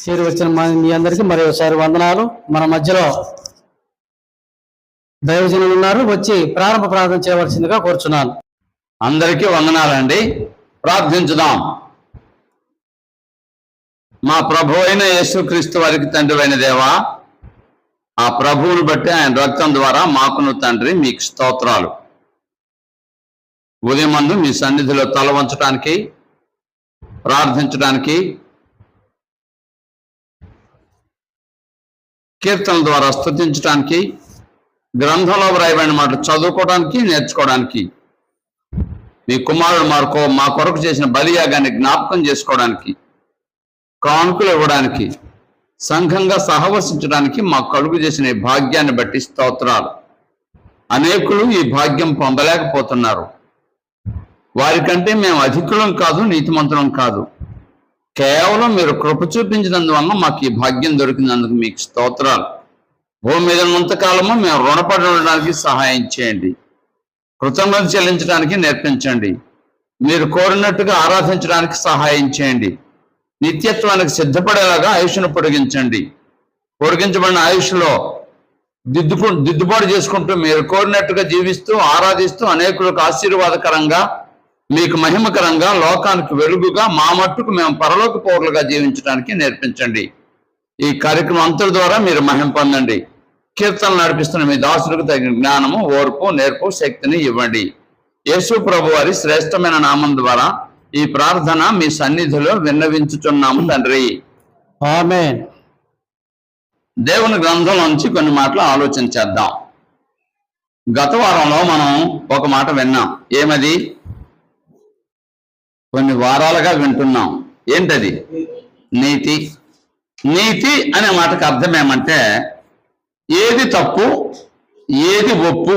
చేరి వచ్చిన మీ అందరికీ మరి ఒకసారి వందనాలు. మన మధ్యలో దైవజనులు ఉన్నారు, వచ్చి ప్రారంభ ప్రార్థన చేయవలసిందిగా కోరుచున్నాను. అందరికీ వందనాలండి. ప్రార్థించుదాం. మా ప్రభు అయిన యేసుక్రీస్తు వారికి తండ్రి అయిన దేవా, ఆ ప్రభువుని బట్టి ఆయన రక్తం ద్వారా మాకును తండ్రి మీకు స్తోత్రాలు. ఉదయం మందు మీ సన్నిధిలో తల వంచడానికి, ప్రార్థించడానికి, కీర్తనల ద్వారా స్తుతించడానికి, గ్రంథంలో వ్రాయబడిన మాటలు చదువుకోవడానికి, నేర్చుకోవడానికి, మీ కుమారుడు మా కొరకు చేసిన బలియాగాన్ని జ్ఞాపకం చేసుకోవడానికి, కానుకలు ఇవ్వడానికి, సంఘంగా సహవసించడానికి మాకు కలుగు చేసిన ఈ భాగ్యాన్ని బట్టి స్తోత్రాలు. అనేకులు ఈ భాగ్యం పొందలేకపోతున్నారు. వారికంటే మేము అధికులం కాదు, నీతిమంతులం కాదు. కేవలం మీరు కృప చూపించినందువల్ల మాకు ఈ భాగ్యం దొరికినందుకు మీకు స్తోత్రాలు. భూమి మీద ఉన్నంతకాలము మేము రుణపడి ఉండడానికి సహాయం చేయండి. కృతజ్ఞత చెల్లించడానికి నేర్పించండి. మీరు కోరినట్టుగా ఆరాధించడానికి సహాయం చేయండి. నిత్యత్వానికి సిద్ధపడేలాగా ఆయుష్ను పొడిగించండి. పొడిగించబడిన ఆయుష్లో దిద్దుబాటు చేసుకుంటూ మీరు కోరినట్టుగా జీవిస్తూ ఆరాధిస్తూ అనేకులకు ఆశీర్వాదకరంగా, మీకు మహిమకరంగా, లోకానికి వెలుగుగా, మా మట్టుకు మేము పరలోక పౌరులుగా జీవించడానికి నేర్పించండి. ఈ కార్యక్రమం అంతటి ద్వారా మీరు మహిమ పొందండి. కీర్తనలు నడిపిస్తున్న మీ దాసులకు తగిన జ్ఞానము, ఓర్పు, నేర్పు, శక్తిని ఇవ్వండి. యేసు ప్రభు వారి శ్రేష్టమైన నామం ద్వారా ఈ ప్రార్థన మీ సన్నిధిలో విన్నవించుచున్నాము తండ్రి. ఆమేన్. దేవుని గ్రంథం నుంచి కొన్ని మాటలు ఆలోచన చేద్దాం. గత వారంలో మనం ఒక మాట విన్నాం. ఏమది? కొన్ని వారాలుగా వింటున్నాం. ఏంటది? నీతి. నీతి అనే మాటకు అర్థం ఏమంటే ఏది తప్పు, ఏది ఒప్పు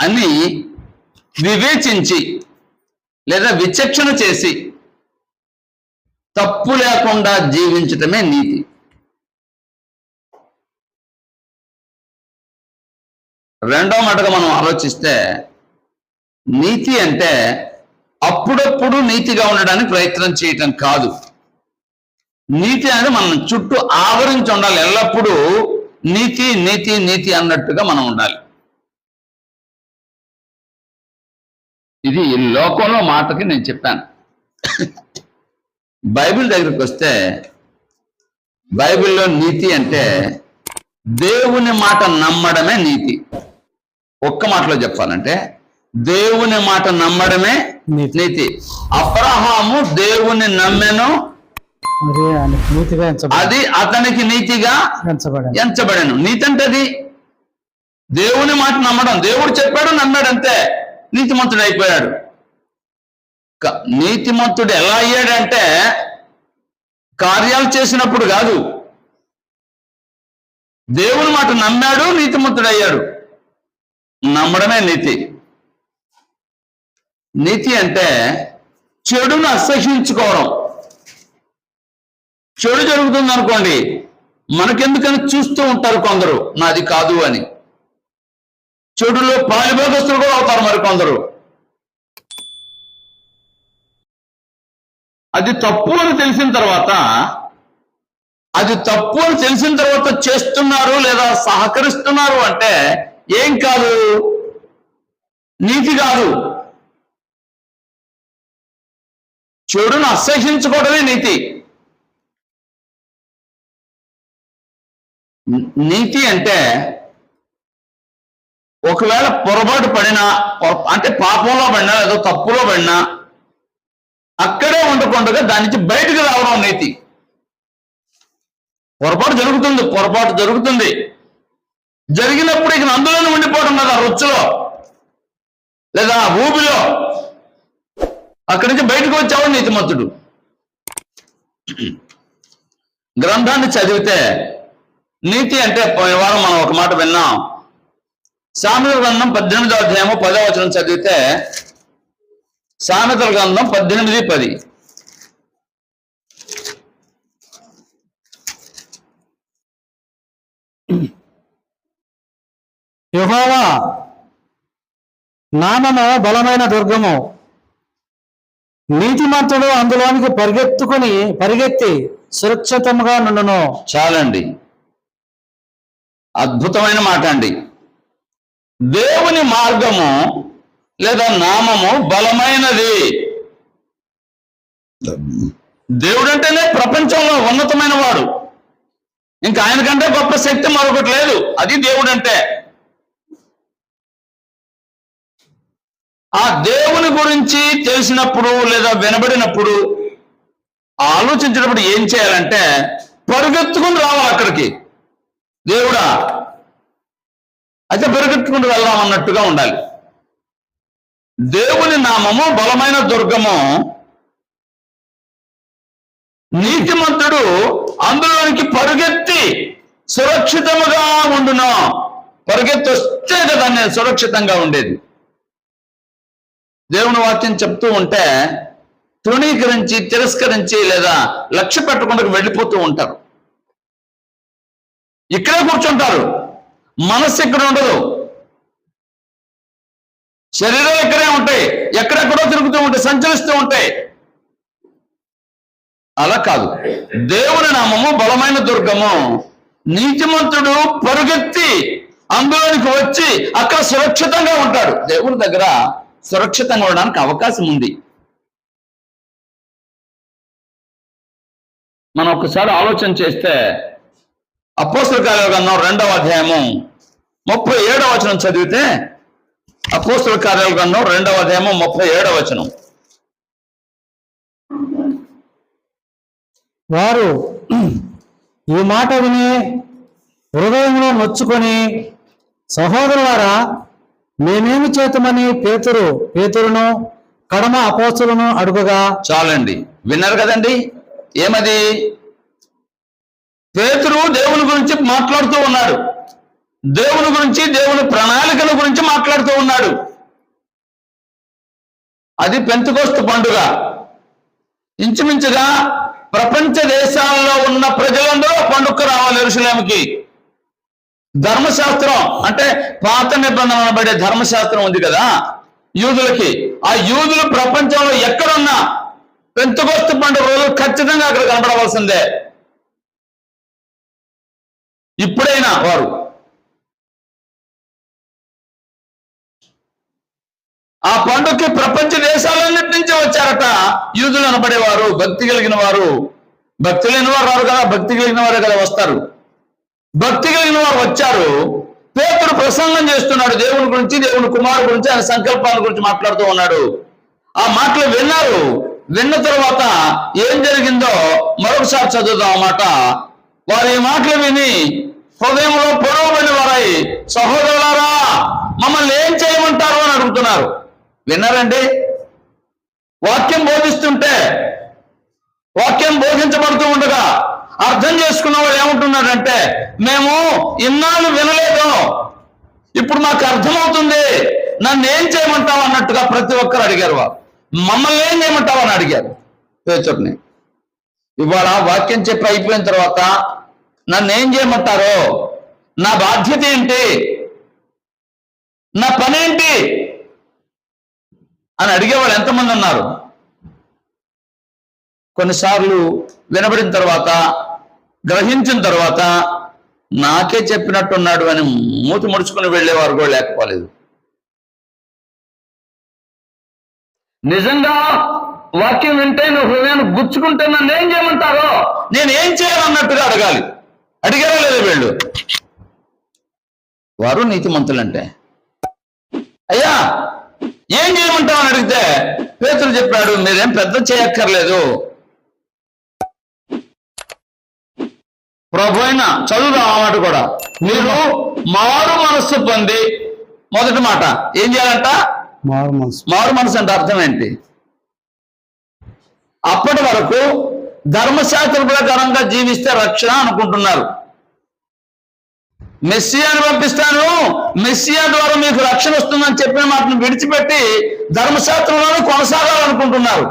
అని వివేచించి లేదా విచక్షణ చేసి తప్పు లేకుండా జీవించటమే నీతి. రెండో మాటగా మనం ఆలోచిస్తే నీతి అంటే అప్పుడప్పుడు నీతిగా ఉండడానికి ప్రయత్నం చేయటం కాదు. నీతి అనేది మనం చుట్టూ ఆవరించి ఉండాలి. ఎల్లప్పుడూ నీతి నీతి నీతి అన్నట్టుగా మనం ఉండాలి. ఇది ఈ లోకంలో మాటకి నేను చెప్పాను. బైబిల్ దగ్గరికి వస్తే బైబిల్లో నీతి అంటే దేవుని మాట నమ్మడమే నీతి. ఒక్క మాటలో చెప్పాలంటే దేవుని మాట నమ్మడమే నీతి. అబ్రహాము దేవుని నమ్మెను, అది అతనికి నీతిగా ఎంచబడెను. నీతి అంటే అది దేవుని మాట నమ్మడం. దేవుడు చెప్పాడు, నమ్మాడు, అంతే. నీతిమంతుడు అయిపోయాడు. నీతిమంతుడు ఎలా అయ్యాడంటే కార్యాలు చేసినప్పుడు కాదు, దేవుని మాట నమ్మాడు, నీతిమంతుడు అయ్యాడు. నమ్మడమే నీతి. నీతి అంటే చెడును అసహ్యించుకోవడం. చెడు జరుగుతుంది అనుకోండి, మనకెందుకని చూస్తూ ఉంటారు కొందరు, నాది కాదు అని. చెడులో పాలిభాగస్తులు కూడా అవుతారు మరి కొందరు. అది తప్పు అని తెలిసిన తర్వాత చేస్తున్నారు లేదా సహకరిస్తున్నారు అంటే ఏం కాదు, నీతి కాదు. చెడును అసహ్యించుకోవడమే నీతి. నీతి అంటే ఒకవేళ పొరపాటు పడినా, అంటే పాపంలో పడినా ఏదో తప్పులో పడినా అక్కడే ఉండకుండా దాని నుంచి బయటకు రావడం నీతి. పొరపాటు జరుగుతుంది. జరిగినప్పుడు ఇక అందులోనే ఉండిపోవడం కదా, రొచ్చులో లేదా ఊబిలో. అక్కడి నుంచి బయటకు వచ్చావు నీతిమంతుడు. గ్రంథాన్ని చదివితే నీతి అంటే పోయిన వారం మనం ఒక మాట విన్నాం. సామెతల గ్రంథం 18వ అధ్యాయము 10వ వచనం చదివితే, సామెతల గ్రంథం 18:10, యెహోవా నామము బలమైన దుర్గము, నీతిమంతుడు అందులోనికి పరిగెత్తి సురక్షితముగా నుండును. చాలండి, అద్భుతమైన మాట అండి. దేవుని మార్గము లేదా నామము బలమైనది. దేవుడు అంటేనే ప్రపంచంలో ఉన్నతమైన వాడు. ఇంకా ఆయన కంటే గొప్ప శక్తి మరొకటి లేదు. అది దేవుడు అంటే. ఆ దేవుని గురించి తెలిసినప్పుడు లేదా వినబడినప్పుడు ఆలోచించినప్పుడు ఏం చేయాలంటే పరుగెత్తుకుని రావాలి అక్కడికి. దేవుడా అయితే పరుగెత్తుకుని వెళ్దాం అన్నట్టుగా ఉండాలి. దేవుని నామము బలమైన దుర్గము, నీతిమంతుడు అందులోనికి పరుగెత్తి సురక్షితముగా ఉండును. పరుగెత్తి వస్తే కదా నేను సురక్షితంగా ఉండేది. దేవుని వాక్యం చెప్తూ ఉంటే తృణీకరించి తిరస్కరించి లేదా లక్ష్య పెట్టకుండా వెళ్ళిపోతూ ఉంటారు. ఇక్కడే కూర్చుంటారు, మనస్సు ఇక్కడ ఉండదు, శరీరం ఇక్కడే ఉంటాయి, ఎక్కడెక్కడో తిరుగుతూ ఉంటాయి, సంచరిస్తూ ఉంటాయి. అలా కాదు. దేవుని నామము బలమైన దుర్గము, నీతిమంతుడు పరుగెత్తి అందులోనికి వచ్చి అక్కడ సురక్షితంగా ఉంటాడు. దేవుని దగ్గర సురక్షితంగా ఉండడానికి అవకాశం ఉంది. మనం ఒకసారి ఆలోచన చేస్తే అపోస్తల కార్యాల గ్రంథం 2వ అధ్యాయము 37వ వచనం చదివితే, అపోస్తల కార్యాల గ్రంథం 2వ అధ్యాయము 37వ వచనం. వారు ఈ మాట విని హృదయంలో నొచ్చుకొని, సహోదరులారా మేమేమి చేతమని పేతురును కడమ అపోస్తలును అడుగగా. చాలండి, విన్నారు కదండి. ఏమది? పేతురు దేవుని గురించి మాట్లాడుతూ ఉన్నాడు, దేవుని గురించి, దేవుని ప్రణాళికల గురించి మాట్లాడుతూ ఉన్నాడు. అది పెంతెకొస్తు పండుగ. ఇంచుమించుగా ప్రపంచ దేశాల్లో ఉన్న ప్రజలందరూ పండుగకు రావాలి యెరూషలేముకి. ధర్మశాస్త్రం అంటే పాత నిబంధన అనబడే ధర్మశాస్త్రం ఉంది కదా యూదులకి. ఆ యూదులు ప్రపంచంలో ఎక్కడున్నా పెంతెకొస్తు పండుగ రోజు ఖచ్చితంగా అక్కడ కనబడవలసిందే. ఇప్పుడైనా వారు ఆ పండుగకి ప్రపంచ దేశాలన్నిటి నుంచి వచ్చారట యూదులు అనబడేవారు, భక్తి కలిగిన వారు. భక్తి లేని వారు రారు కదా, భక్తి కలిగిన వారే కదా వస్తారు. భక్తి కలిగిన వారు వచ్చారు. పేతురు ప్రసంగం చేస్తున్నాడు దేవుని గురించి, దేవుని కుమారుడు గురించి, ఆయన సంకల్పాల గురించి మాట్లాడుతూ ఉన్నాడు. ఆ మాటలు విన్నారు. విన్న తర్వాత ఏం జరిగిందో మరొకసారి చదువుదాం ఆ మాట. వారు ఈ మాటలు విని హృదయంలో పొడవబడిన వారై, సహోదరులారా మమ్మల్ని ఏం చేయమంటారు అని అడుగుతున్నారు. విన్నారండి? వాక్యం బోధిస్తుంటే, వాక్యం బోధించబడుతూ ఉండగా అర్థం చేసుకున్న వాడు ఏమంటున్నాడంటే, మేము ఇన్నాళ్ళు వినలేదు, ఇప్పుడు మాకు అర్థమవుతుంది, నన్ను ఏం చేయమంటావు అన్నట్టుగా ప్రతి ఒక్కరు అడిగారు. వారు మమ్మల్ని ఏం చేయమంటావు అని అడిగారు పేతురుని. ఇవాళ వాక్యం చెప్పి అయిపోయిన తర్వాత నన్ను ఏం చేయమంటారో, నా బాధ్యత ఏంటి, నా పని ఏంటి అని అడిగేవాళ్ళు ఎంతమంది ఉన్నారు? కొన్నిసార్లు వినబడిన తర్వాత, గ్రహించిన తర్వాత నాకే చెప్పినట్టున్నాడు అని మూతి ముడుచుకుని వెళ్ళేవారు కూడా లేకపోలేదు. నిజంగా వాక్యం వింటే నువ్వు హృదయాన్ని గుచ్చుకుంటే నన్ను ఏం చేయమంటారో, నేను ఏం చేయాలన్నట్టుగా అడగాలి. అడిగారా లేదు వీళ్ళు? వారు నీతిమంతులంటే, అయ్యా ఏం చేయమంటావు అని అడిగితే పేతురు చెప్పాడు, మీరేం పెద్ద చేయక్కర్లేదు, ప్రభు అయినా చదువుదాం ఆ మాట కూడా. మీరు మారు మనస్సు పొంది, మొదటి మాట ఏం చేయాలంట? మారు మనసు అంటే అర్థం ఏంటి? అప్పటి వరకు ధర్మశాస్త్ర ప్రకారంగా జీవిస్తే రక్షణ అనుకుంటున్నారు. మెస్సియాను పంపిస్తాను, మెస్సియా ద్వారా మీకు రక్షణ వస్తుందని చెప్పిన మాటను విడిచిపెట్టి ధర్మశాస్త్రంలోనే కొనసాగాలనుకుంటున్నారు.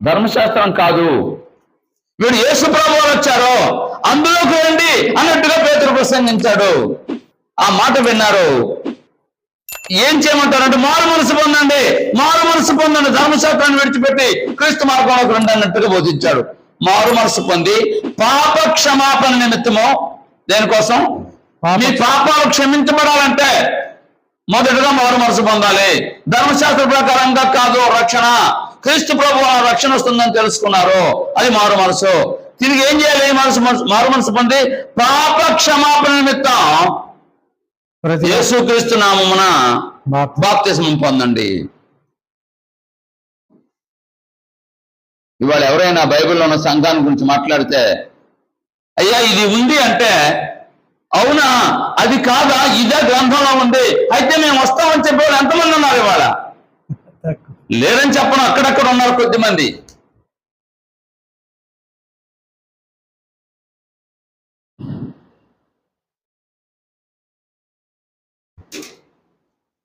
ధర్మశాస్త్రం కాదు, వీడు యేసు ప్రభువు వచ్చారో అందులోకి రండి అన్నట్టుగా పేతురు ప్రసంగించాడు. ఆ మాట విన్నారు. ఏం చేయమంటారంటే మారు మనసు పొందండి, మారు మనసు పొందండి, ధర్మశాస్త్రాన్ని విడిచిపెట్టి క్రీస్తు మార్గంలోకి రండి అన్నట్టుగా బోధించాడు. మారు మనసు పొంది పాప క్షమాపణ నిమిత్తము, దేనికోసం? మీ పాపాలు క్షమించబడాలంటే మొదటగా మారు మనసు పొందాలి. ధర్మశాస్త్ర ప్రకారంగా కాదు రక్షణ, క్రీస్తు ప్రభు రక్షణ వస్తుందని తెలుసుకున్నారు, అది మారు మనసు. తిరిగి ఏం చేయాలి? మారు మనసు పొంది పాప క్షమాపణ నిమిత్తం యేసుక్రీస్తు నామమున బాప్తిస్మం పొందండి. ఇవాళ ఎవరైనా బైబిల్లో ఉన్న సంఘాన్ని గురించి మాట్లాడితే, అయ్యా ఇది ఉంది అంటే, అవునా అది కాదా, ఇదే గ్రంథంలో ఉంది, అయితే మేము వస్తామని చెప్పేవాళ్ళు ఎంతమంది ఉన్నారు? ఇవాళ లేరని చెప్పను, అక్కడక్కడ ఉన్నారు కొద్దిమంది.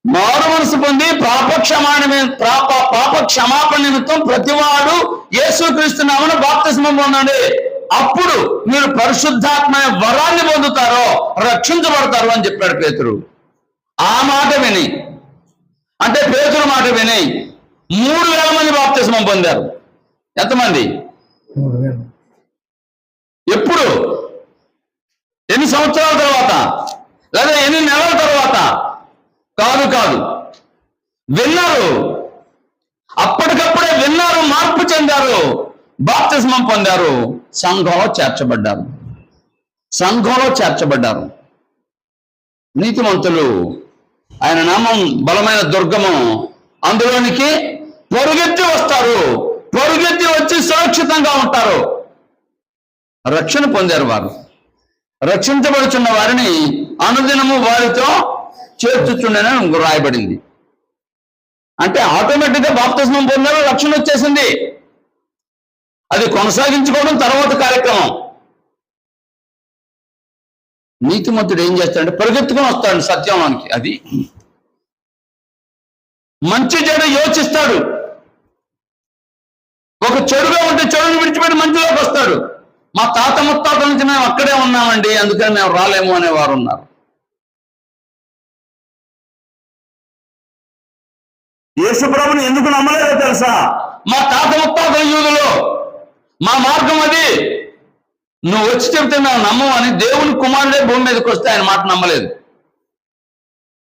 మారు మనసు పొంది పాప క్షమాపణ నిమిత్తం ప్రతివాడు యేసుక్రీస్తు నామమున బాప్తిస్మం పొందండి. అప్పుడు మీరు పరిశుద్ధాత్మ వరాన్ని పొందుతారో, రక్షించబడతారు అని చెప్పాడు పేతురు. ఆ మాట విని, అంటే పేతురు మాట విని 3,000 మంది బాప్తిస్మం పొందారు. ఎంతమంది? ఎప్పుడు? ఎన్ని సంవత్సరాల తర్వాత, లేదా ఎన్ని నెలల తర్వాత? కాదు, విన్నారు, అప్పటికప్పుడే విన్నారు, మార్పు చెందారు, బాప్తిస్మం పొందారు, సంఘంలో చేర్చబడ్డారు. నీతిమంతులు, ఆయన నామం బలమైన దుర్గము, అందులోనికి పరుగెత్తి వస్తారు, పరుగెత్తి వచ్చి సురక్షితంగా ఉంటారు. రక్షణ పొందారు వారు. రక్షించబడుచున్న వారిని అనుదినము వారితో చేర్చుచుండని రాయబడింది. అంటే ఆటోమేటిక్గా బాప్తిస్మం పొందారు, రక్షణ వచ్చేసింది. అది కొనసాగించుకోవడం తర్వాత కార్యక్రమం. నీతిమంతుడు ఏం చేస్తాడంటే పరిగెత్తుకొని వస్తాడు సత్యంలోనికి. అది మంచి చెడు యోచిస్తాడు. ఒక చెడుగా ఉంటే చెడుని విడిచిపెట్టి మంచిలోకి వస్తాడు. మా తాత ముత్తాతల నుంచి మేము అక్కడే ఉన్నామండి, అందుకని మేము రాలేము అనేవారు ఉన్నారు. యేసుప్రభుని ఎందుకు నమ్మలేదో తెలుసా? మా తాత ముత్తాతల యూదులు, మా మార్గం అది, నువ్వు వచ్చి చెప్తే మేము నమ్మమని దేవుని కుమారుడే భూమి మీదకి వస్తే ఆయన మాట నమ్మలేదు.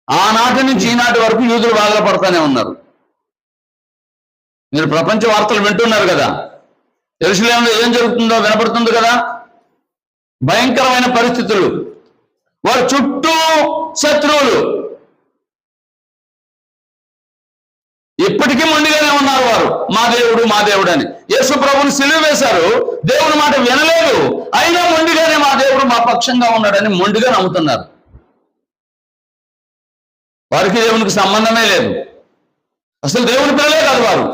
ఆనాటి నుంచి ఈనాటి వరకు యూదులు బాధలు పడుతూనే ఉన్నారు. మీరు ప్రపంచ వార్తలు వింటున్నారు కదా, యెరూషలేములో ఏం జరుగుతుందో వినపడుతుంది కదా. భయంకరమైన పరిస్థితులు, వారి చుట్టూ శత్రువులు, ఇప్పటికీ మొండిగానే ఉన్నారు వారు. మా దేవుడు అని యేసు ప్రభుని సిలువ వేశారు, దేవుని మాట వినలేదు, అయినా మొండిగానే మా దేవుడు మా పక్షంగా ఉన్నాడని మొండిగా నమ్ముతున్నారు. వారికి దేవునికి సంబంధమే లేదు, అసలు దేవుని పిల్లలే కాదు వారు.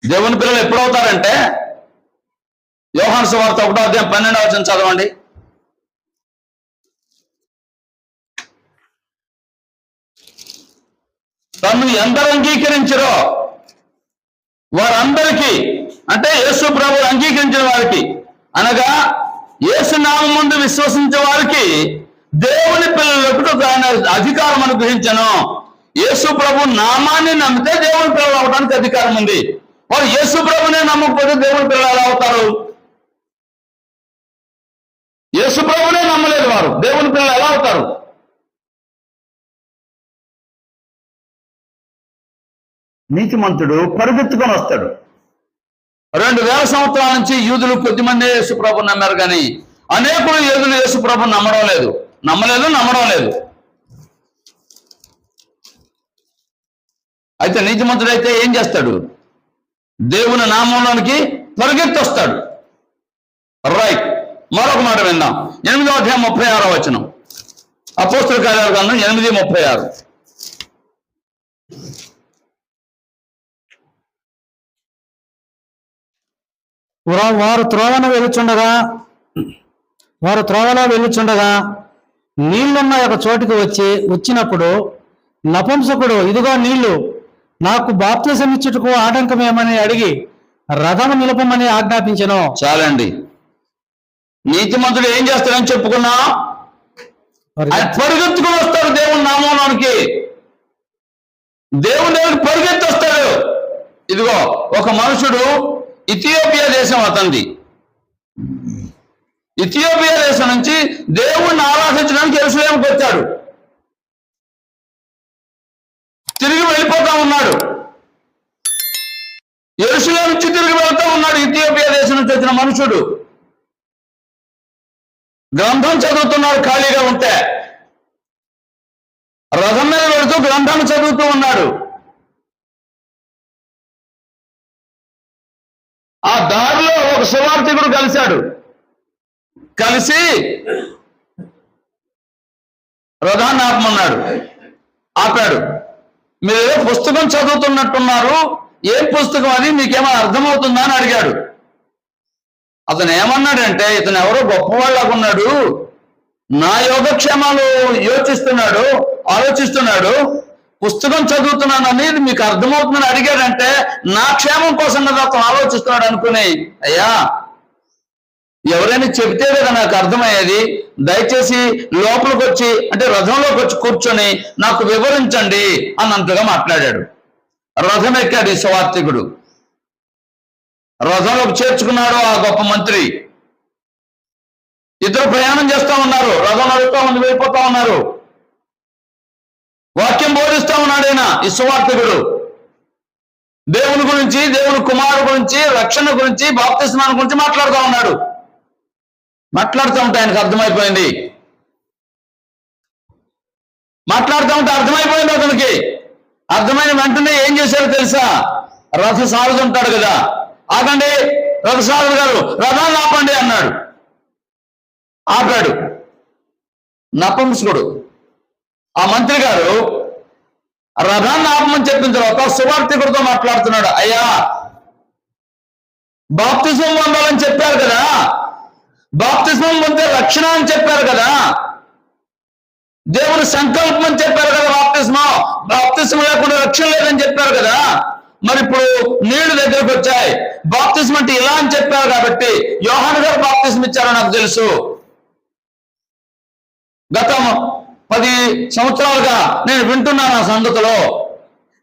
దేవుని పిల్లలు ఎప్పుడవుతారంటే, యోహాను సువార్త 1:12 చదవండి. తను ఎందరు అంగీకరించరో వారందరికీ, అంటే యేసు ప్రభువు అంగీకరించిన వారికి, అనగా యేసు నామం ముందు విశ్వసించే వారికి దేవుని పిల్లలకు ఆయన అధికారం అనుగ్రహించను. యేసు ప్రభు నామాన్ని నమ్మితే దేవుని పిల్లలు అవడానికి అధికారం ఉంది. వారు యేసు ప్రభునే నమ్మకపోతే దేవుని పిల్లలు ఎలా అవుతారు? యేసు ప్రభునే నమ్మలేదు వారు, దేవుని పిల్లలు ఎలా అవుతారు? నీతిమంతుడు పరిగెత్తుకొని వస్తాడు. 2000 సంవత్సరాల నుంచి యూదులు కొద్దిమంది యేసుప్రభుని నమ్మారు, కానీ అనేకులు యూదులు యేసుప్రభుని నమ్మడం లేదు. అయితే నీతిమంతుడైతే ఏం చేస్తాడు? దేవుని నామంలోనికి పరిగెత్తొస్తాడు. రైట్, మరొక మాట విందాం. 8వ అధ్యాయం 36వ వచనం, అపోస్తల కార్యాల గ్రంథం 8:36. వారు త్రోవలో వెళ్ళుచుండగా నీళ్లున్న ఒక చోటికి వచ్చినప్పుడు నపుంసకుడు, ఇదిగో నీళ్లు, నాకు బాప్తిసం ఇచ్చుటకు ఆటంకమేమని అడిగి రథము నిలపమని ఆజ్ఞాపించెను. చాలండి. నీతిమంతుడు ఏం చేస్తాడని చెప్పుకున్నా, ఆయన పరిగెత్తుకుని వస్తాడు దేవుని నామంలోనికి. దేవుని దగ్గరికి పరిగెత్తి వస్తాడు. ఇదిగో ఒక మనుషుడు ఇథియోపియా దేశం అతనిది. ఇథియోపియా దేశం నుంచి దేవుణ్ణి ఆరాధించడానికి యెరూషలేముకి వచ్చాడు. తిరిగి వెళ్ళిపోతా ఉన్నాడు. యెరూషలేము నుంచి తిరిగి వెళ్తా ఉన్నాడు. ఇథియోపియా దేశం నుంచి వచ్చిన మనుషుడు గ్రంథం చదువుతున్నాడు. ఖాళీగా ఉంటే రథం మీద వెళుతూ గ్రంథాన్ని చదువుతూ ఉన్నాడు. ఆ దారిలో ఒక సువార్తికుడు కలిశాడు. కలిసి రథాన్ని ఆపమన్నాడు. ఆపాడు. మీరు ఏదో పుస్తకం చదువుతున్నట్టున్నారు, ఏం పుస్తకం అది, మీకేమైనా అర్థమవుతుందా అని అడిగాడు. అతను ఏమన్నాడంటే, ఇతను ఎవరో గొప్పవాళ్ళగా ఉన్నాడు, నా యోగక్షేమాలు యోచిస్తున్నాడు, ఆలోచిస్తున్నాడు, పుస్తకం చదువుతున్నానని మీకు అర్థమవుతుందని అడిగాడంటే నా క్షేమం కోసం కదా అతను ఆలోచిస్తున్నాడు అనుకుని, అయ్యా ఎవరైనా చెబితే కదా నాకు అర్థమయ్యేది, దయచేసి లోపలికి వచ్చి అంటే రథంలోకి వచ్చి కూర్చొని నాకు వివరించండి అన్నంతగా మాట్లాడాడు. రథం ఎక్కాడు ఈ సువార్తికుడు. రథంలోకి చేర్చుకున్నాడు ఆ గొప్ప మంత్రి. ఇద్దరు ప్రయాణం చేస్తా ఉన్నారు. రథం నడుపుతా ఉంది, వెళ్ళిపోతా ఉన్నారు. వాక్యం బోధిస్తా ఉన్నాడు ఆయన ఈ సువార్తికుడు. దేవుని గురించి, దేవుని కుమారుడు గురించి, రక్షణ గురించి, బాప్తిస్మాన్ని గురించి మాట్లాడుతూ ఉన్నాడు. మాట్లాడుతూ ఉంటే ఆయనకు అర్థమైపోయింది. మాట్లాడుతూ ఉంటే అర్థమైపోయింది అతనికి. అర్థమైన వెంటనే ఏం చేశారో తెలుసా? రథ సారథి ఉంటాడు కదా, ఆగండి రథసారథి గారు, రథాన్ని ఆపండి అన్నాడు. ఆపాడు. నపుంసకుడు ఆ మంత్రి గారు రథాన్ని ఆపమని చెప్పిన తర్వాత సువార్తికుడితో మాట్లాడుతున్నాడు. అయ్యా బాప్తిజం పొందాలని చెప్పారు కదా, బాప్తిజం పొందే రక్షణ అని చెప్పారు కదా, దేవుని సంకల్పం అని చెప్పారు కదా, బాప్తిజం లేకుండా రక్షణ లేదని చెప్పారు కదా, మరి ఇప్పుడు నీళ్లు దగ్గరకు వచ్చాయి, బాప్తిజం అంటే ఇలా అని చెప్పారు కాబట్టి యోహాను గారు బాప్తిజం ఇచ్చారో నాకు తెలుసు. గత 10 సంవత్సరాలుగా నేను వింటున్నాను ఆ సంగతిలో.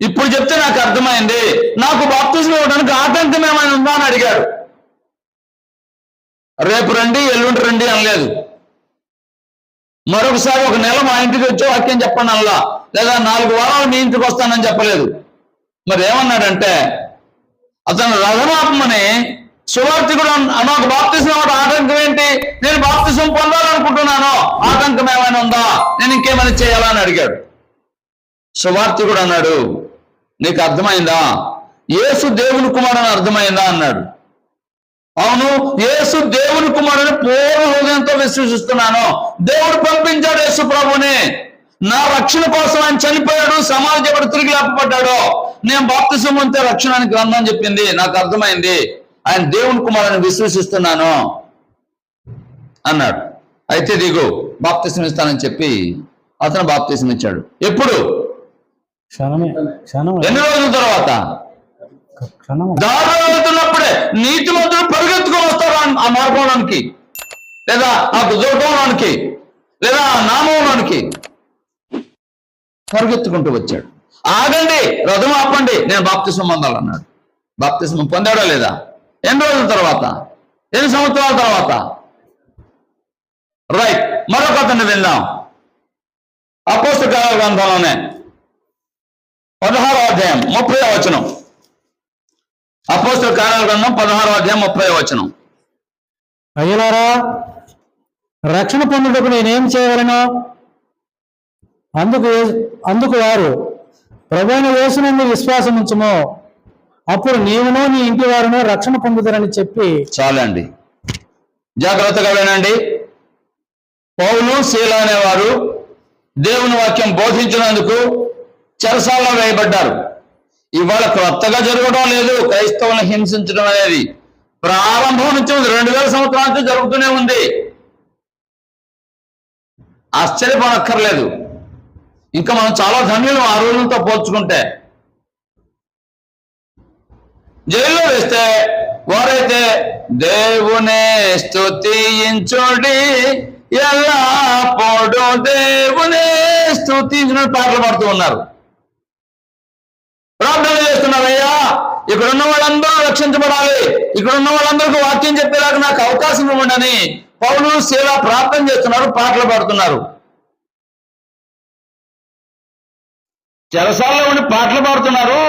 ఇప్పుడు చెప్తే నాకు అర్థమైంది. నాకు బాప్తిజం ఇవ్వడానికి ఆటంకం ఏమైనా ఉందా అని అడిగాడు. రేపు రండి, ఎల్లుండి రండి అనలేదు. మరొకసారి 1 నెల మా ఇంటికి వచ్చే వాక్యం చెప్పండి అలా, లేదా 4 వారాలు మీ ఇంటికి వస్తానని చెప్పలేదు. మరి ఏమన్నాడంటే, అతను రథనాపమని సువార్తికుడు నాకు బాప్తిజం ఇవ్వడం ఆటంకం ఏంటి, నేను బాప్తిజం పొందాలనుకుంటున్నాను, ఆటంకం ఏమైనా ఉందా, నేను ఇంకేమైనా చేయాలని అడిగాడు. సువార్తికుడు అన్నాడు, నీకు అర్థమైందా, యేసు దేవుని కుమారుని అర్థమైందా అన్నాడు. అవును, యేసు దేవుని కుమారుని పూర్ణ హృదయంతో విశ్వసిస్తున్నాను. దేవుడు పంపించాడు యేసు ప్రభుని, నా రక్షణ కోసం ఆయన చనిపోయాడు, సమాజపడి తిరిగి లేపబడ్డాడు, నేను బాప్తిజం పొందితే రక్షణ అని గ్రంథం చెప్పింది, నాకు అర్థమైంది, ఆయన దేవుని కుమారుని విశ్వసిస్తున్నాను అన్నాడు. అయితే దిగు బాప్తిజం ఇస్తానని చెప్పి అతను బాప్తిజం ఇచ్చాడు. ఎప్పుడు? ఎన్ని రోజుల తర్వాత? దారిలో వెళ్తున్నప్పుడే. నీతిమంతుడు పరిగెత్తుకొని వస్తాడు ఆ మార్గంలోనికి, లేదా ఆ దుర్గంలోనికి, లేదా ఆ నామంలోనికి పరిగెత్తుకుంటూ వచ్చాడు. ఆగండి, రథం ఆపండి, నేను బాప్తిజం పొందాలన్నాడు. బాప్తిజం పొందాడా లేదా? ఎన్ని రోజుల తర్వాత? ఎన్ని సంవత్సరాల తర్వాత? రైట్. మరొక అతన్ని విందాం. అపోస్తల గ్రంథంలోనే 16వ అధ్యాయం 30వ వచనం. అపోస్తల కార్యాల గ్రంథం 16వ అధ్యాయం 30వ వచనం. అయ్యలారా, రక్షణ పొందుటకు నేనేం చేయగలను? అందుకు వారు, ప్రభువైన యేసునందు విశ్వాసం ఉంచుము, అప్పుడు నీవును నీ ఇంటి వారును రక్షణ పొందుతారని చెప్పి. చాలండి, జాగ్రత్తగా వినండి. పౌలు, శీల అనేవారు దేవుని వాక్యం బోధించినందుకు చెరసాలలో వేయబడ్డారు. ఇవాళ కొత్తగా జరగడం లేదు క్రైస్తవులను హింసించడం అనేది. ప్రారంభం నుంచి 2000 సంవత్సరాల నుంచి జరుగుతూనే ఉంది. ఆశ్చర్యపడక్కర్లేదు. ఇంకా మనం చాలా ధన్యులు ఆ రోజులతో పోల్చుకుంటే. జైల్లో వేస్తే వారైతే దేవునే స్తుతించుడి, ఎలా పోడు దేవునే స్తుతించిన పాటలు పాడుతూ ఉన్నారు. ప్రార్థన చేస్తున్నారు, అయ్యా ఇక్కడ ఉన్న వాళ్ళందరూ రక్షించబడాలి, ఇక్కడ ఉన్న వాళ్ళందరికీ వాక్యం చెప్పేలాగా నాకు అవకాశం ఇవ్వండి అని పౌలు శీల ప్రార్థన చేస్తున్నారు, పాటలు పాడుతున్నారు. చెరసాలలో ఉండి పాటలు పాడుతున్నారు,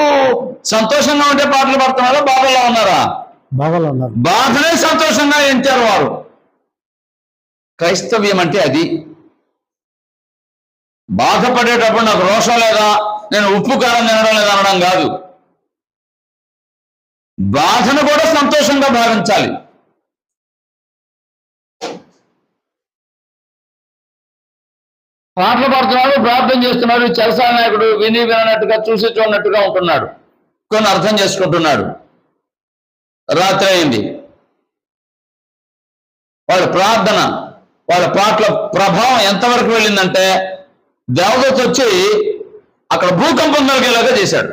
సంతోషంగా ఉంటే పాటలు పాడుతున్నారు, బాధల్లో ఉన్నారా? బాధలో ఉన్నారు. బాధనే సంతోషంగా ఎంచారు వారు. క్రైస్తవ్యం అంటే అది. బాధపడేటప్పుడు నాకు రోషం లేదా, నేను ఉప్పు కారం తినడం లేదా అనడం కాదు. బాధను కూడా సంతోషంగా భావించాలి. పాటలు పాడుతున్నారు, ప్రార్థన చేస్తున్నారు. చెరసాల నాయకుడు విని వినట్టుగా చూసి చూడనట్టుగా ఉంటున్నాడు, కొన్ని అర్థం చేసుకుంటున్నాడు. రాత్రి అయింది. వాళ్ళ ప్రార్థన, వాళ్ళ పాటల ప్రభావం ఎంతవరకు వెళ్ళిందంటే దేవదూత వచ్చి అక్కడ భూకంపం కలిగేలాగా చేశాడు.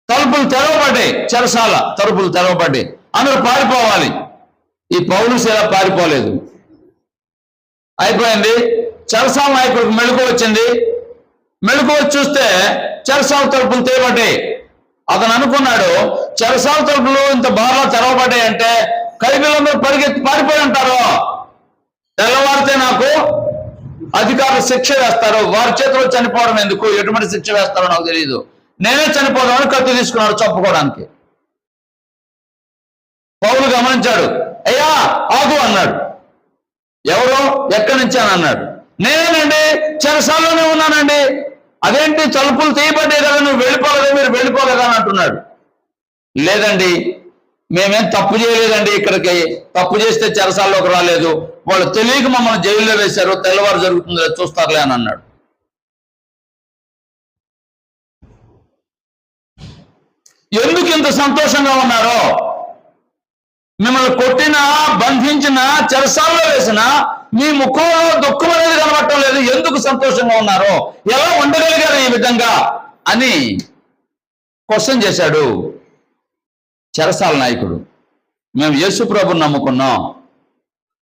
తలుపులు తెరవబడ్డాయి, చెరసాల తలుపులు తెరవబడ్డాయి. అందరూ పారిపోవాలి. ఈ పౌలు శీల పారిపోలేదు. అయిపోయింది. చెరసాల నాయకుడికి మెళుకు వచ్చింది. మెళుకు వచ్చి చూస్తే చెరసాల తలుపులు తెరవబడ్డాయి. అతను అనుకున్నాడు, చెరసాల తలుపులు ఇంత బాగా తెరవబడ్డాయి అంటే ఖైదీలందరూ పరిగెత్తి పారిపోయి ఉంటారు. తెల్లవారితే నాకు అధికారులు శిక్ష వేస్తారు, వారి చేతిలో చనిపోవడం ఎందుకు, ఎటువంటి శిక్ష వేస్తారో నాకు తెలియదు, నేనే చనిపోదామని కత్తి తీసుకున్నాడు చంపుకోవడానికి. పౌలు గమనించాడు. అయ్యా ఆగు అన్నాడు. ఎవరు, ఎక్కడి నుంచి అని అన్నాడు. నేనేనండి, చెరసాల్లోనే ఉన్నానండి. అదేంటి తలుపులు తీయబడ్డాయి కదా, నువ్వు వెళ్ళిపోలేదా, మీరు వెళ్ళిపోలేదా అని అంటున్నాడు. లేదండి, మేమేం తప్పు చేయలేదండి, ఇక్కడికి తప్పు చేస్తే చెరసాల్లోకి రాలేదు, వాళ్ళు తెలియక మమ్మల్ని జైల్లో వేశారు, తెల్లవారు జరుగుతుందో చూస్తారులే అని అన్నాడు. ఎందుకు ఇంత సంతోషంగా ఉన్నారో, మిమ్మల్ని కొట్టినా బంధించిన చెరసాల్లో వేసిన మీ ముఖంలో దుఃఖం అనేది కనబడటం లేదు, ఎందుకు సంతోషంగా ఉన్నారో, ఎలా ఉండగలిగారు ఈ విధంగా అని క్వశ్చన్ చేశాడు చెరసాల నాయకుడు. మేము యేసు ప్రభుని నమ్ముకున్నాం,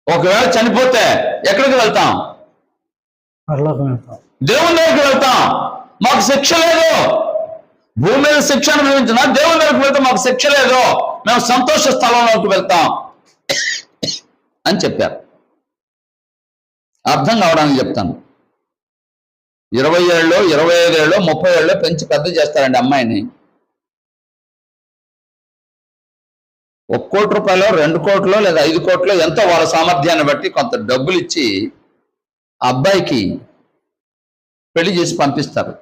ఒకవేళ చనిపోతే ఎక్కడికి వెళ్తాం? దేవుని దగ్గరికి వెళ్తాం, మాకు శిక్ష లేదు. భూమి మీద శిక్ష అనుభవించిన దేవుని దగ్గరికి వెళ్తే మాకు శిక్ష లేదు, మేము సంతోష స్థలంలోకి వెళ్తాం అని చెప్పారు. అర్థం కావడానికి చెప్తాను. 20 ఏళ్ళు, 25 ఏళ్ళు, 30 ఏళ్ళు పెంచి పెద్ద చేస్తారండి అమ్మాయిని. 1 కోటి రూపాయలు, 2 కోట్లు లేదా 5 కోట్లు, ఎంతో వాళ్ళ సామర్థ్యాన్ని బట్టి కొంత డబ్బులు ఇచ్చి ఆ అబ్బాయికి పెళ్లి చేసి పంపిస్తారు.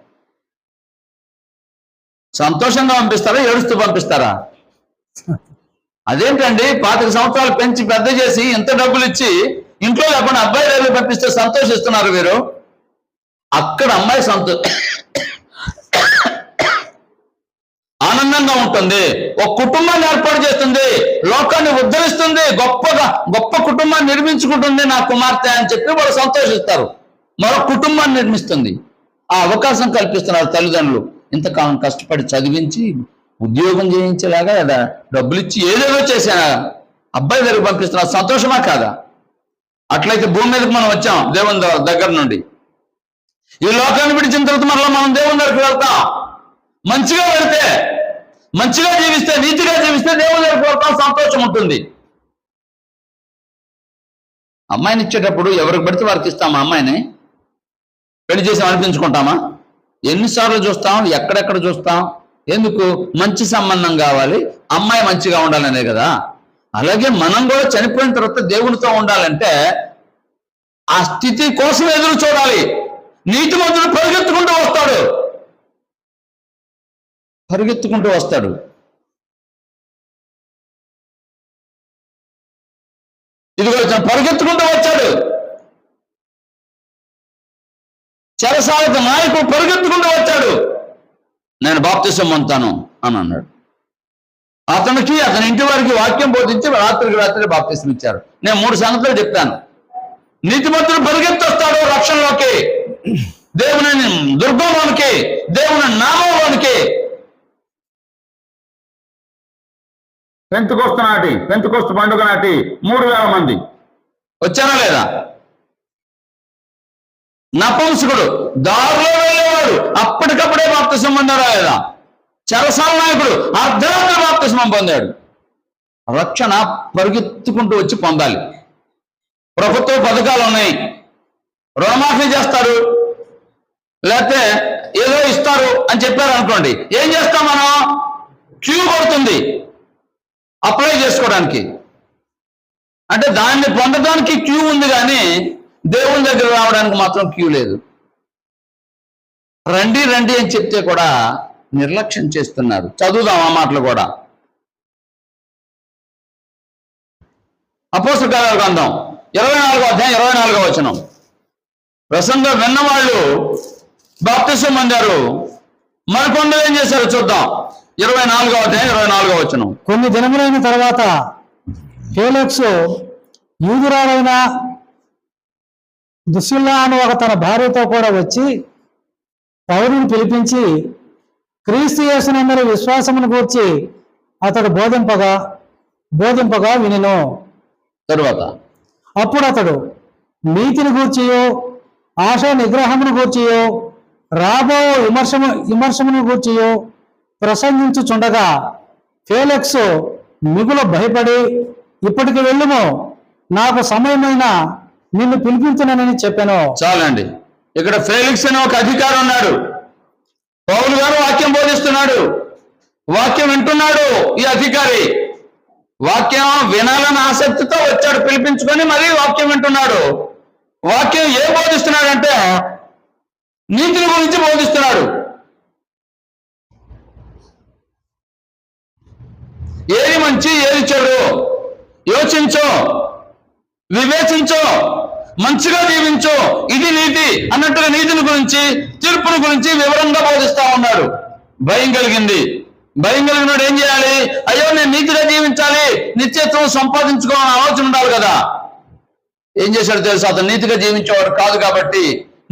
సంతోషంగా పంపిస్తారా, ఏడుస్తూ పంపిస్తారా? అదేంటండి, 25 సంవత్సరాలు పెంచి పెద్ద చేసి ఇంత డబ్బులు ఇచ్చి ఇంట్లో లేకుండా అబ్బాయి దగ్గర పంపిస్తే సంతోషిస్తున్నారు మీరు. అక్కడ అమ్మాయి ఆనందంగా ఉంటుంది, ఒక కుటుంబాన్ని ఏర్పాటు చేస్తుంది, లోకాన్ని ఉద్ధరిస్తుంది, గొప్ప కుటుంబాన్ని నిర్మించుకుంటుంది నా కుమార్తె అని చెప్పి వాళ్ళు సంతోషిస్తారు. మరో కుటుంబాన్ని నిర్మిస్తుంది. ఆ అవకాశం కల్పిస్తున్నారు తల్లిదండ్రులు. ఇంతకాలం కష్టపడి చదివించి ఉద్యోగం చేయించేలాగా డబ్బులు ఇచ్చి ఏదేదో చేసా అబ్బాయి దగ్గర పంపిస్తున్నారు. సంతోషమా కాదా? అట్లయితే భూమి మీదకి మనం వచ్చాం దేవుని దగ్గర నుండి. ఈ లోకాన్ని విడిచిన తర్వాత మరలా మనం దేవుని దగ్గరికి వెళ్తాం. మంచిగా వెళ్తే, మంచిగా జీవిస్తే, నీతిగా జీవిస్తే దేవుని దగ్గరికి వెళ్తాం, సంతోషం ఉంటుంది. అమ్మాయిని ఇచ్చేటప్పుడు ఎవరికి పడితే వారికి ఇస్తామా? అమ్మాయిని పెళ్లి చేసి అనిపించుకుంటామా? ఎన్నిసార్లు చూస్తాం, ఎక్కడెక్కడ చూస్తాం? ఎందుకు? మంచి సంబంధం కావాలి, అమ్మాయి మంచిగా ఉండాలనే కదా. అలాగే మనం కూడా చనిపోయిన తర్వాత దేవునితో ఉండాలంటే ఆ స్థితి కోసం ఎదురు చూడాలి. నీతిమంతుడు పరిగెత్తుకుంటూ వస్తాడు. ఇదిగో పరిగెత్తుకుంటూ వచ్చాడు. చెరసాలకు నాయకుడు పరిగెత్తుకుంటూ వచ్చాడు. నేను బాప్తిసం పొందుతాను అని అన్నాడు. అతనికి, అతని ఇంటి వారికి వాక్యం బోధించి రాత్రికి రాత్రి బాప్తిసం ఇచ్చారు. నేను 3 సంగతులు చెప్తాను. నీతిమంతుడు పరిగెత్తొస్తాడు రక్షణలోకి, దేవుని దుర్గంలోనికి, దేవుని నామంలోనికి. పెంతెకోస్తు పండుగ నాటి 3000 మంది వచ్చారా లేదా? నపుంసకుడు దారిలో వెళ్ళేవాడు అప్పటికప్పుడే బాప్తిసం పొందారా లేదా? చెరసాల నాయకుడు అర్ధరాత్రి బాప్తిసం పొందాడు. రక్షణ పరిగెత్తుకుంటూ వచ్చి పొందాలి. ప్రభుత్వ పథకాలు ఉన్నాయి, రుణమాఫీ చేస్తారు, లేకపోతే ఏదో ఇస్తారు అని చెప్పారు అనుకోండి, ఏం చేస్తాం మనం? క్యూ పడుతుంది అప్లై చేసుకోవడానికి. అంటే దాన్ని పొందడానికి క్యూ ఉంది, కానీ దేవుని దగ్గర రావడానికి మాత్రం క్యూ లేదు. రండి రండి అని చెప్తే కూడా నిర్లక్ష్యం చేస్తున్నారు. చదువుదాం ఆ మాటలు కూడా. అపోస్తలుల కార్యాల గ్రంథం 24వ అధ్యాయం 24వ వచనం. ప్రసంగం విన్నవాళ్ళు బాప్తిసం పొందారు, మరికొందరు ఏం చేశారు చూద్దాం. 24వ అధ్యాయం 24వ వచనం. కొన్ని దినములైన తర్వాత ఫేలిక్స్ యూదురాలైన దుస్సిల్లా అను ఒక తన భార్యతో కూడా వచ్చి పౌలుని పిలిపించి క్రీస్తు యేసునందరి విశ్వాసమును గూర్చి అతడు బోధింపగా వినెను. తరువాత అప్పుడు అతడు నీతిని గూర్చియో ఆశా నిగ్రహమును గూర్చియో రాబో విమర్శమును గూర్చియో ప్రసంగించుచుండగా ఫేలిక్స్ మిగులు భయపడి, ఇప్పటికి వెళ్ళుము, నాకు సమయమైన నిన్ను పిలిపించునని చెప్పాను. చాలండి. ఇక్కడ ఫేలిక్స్ అనే ఒక అధికారి ఉన్నాడు. పౌలు గారు వాక్యం బోధిస్తున్నాడు, వాక్యం వింటున్నాడు. ఈ అధికారి వాక్యం వినాలని ఆసక్తితో వచ్చాడు, పిలిపించుకొని మరీ వాక్యం వింటున్నాడు. వాక్యం ఏం బోధిస్తున్నాడంటే నీతిని గురించి బోధిస్తున్నాడు. ఏది మంచి ఏది చెడు యోచించో, వివేచించో, మంచిగా జీవించో, ఇది నీతి అన్నట్టుగా నీతిని గురించి, తీర్పుని గురించి వివరంగా బోధిస్తా ఉన్నాడు. భయం కలిగింది. భయం కలిగినాడు ఏం చేయాలి? అయ్యో నేను నీతిగా జీవించాలి, నిత్యత్వం సంపాదించుకోవాలని ఆలోచన ఉండాలి కదా. ఏం చేశాడు తెలుసా? అతను నీతిగా జీవించేవాడు కాదు కాబట్టి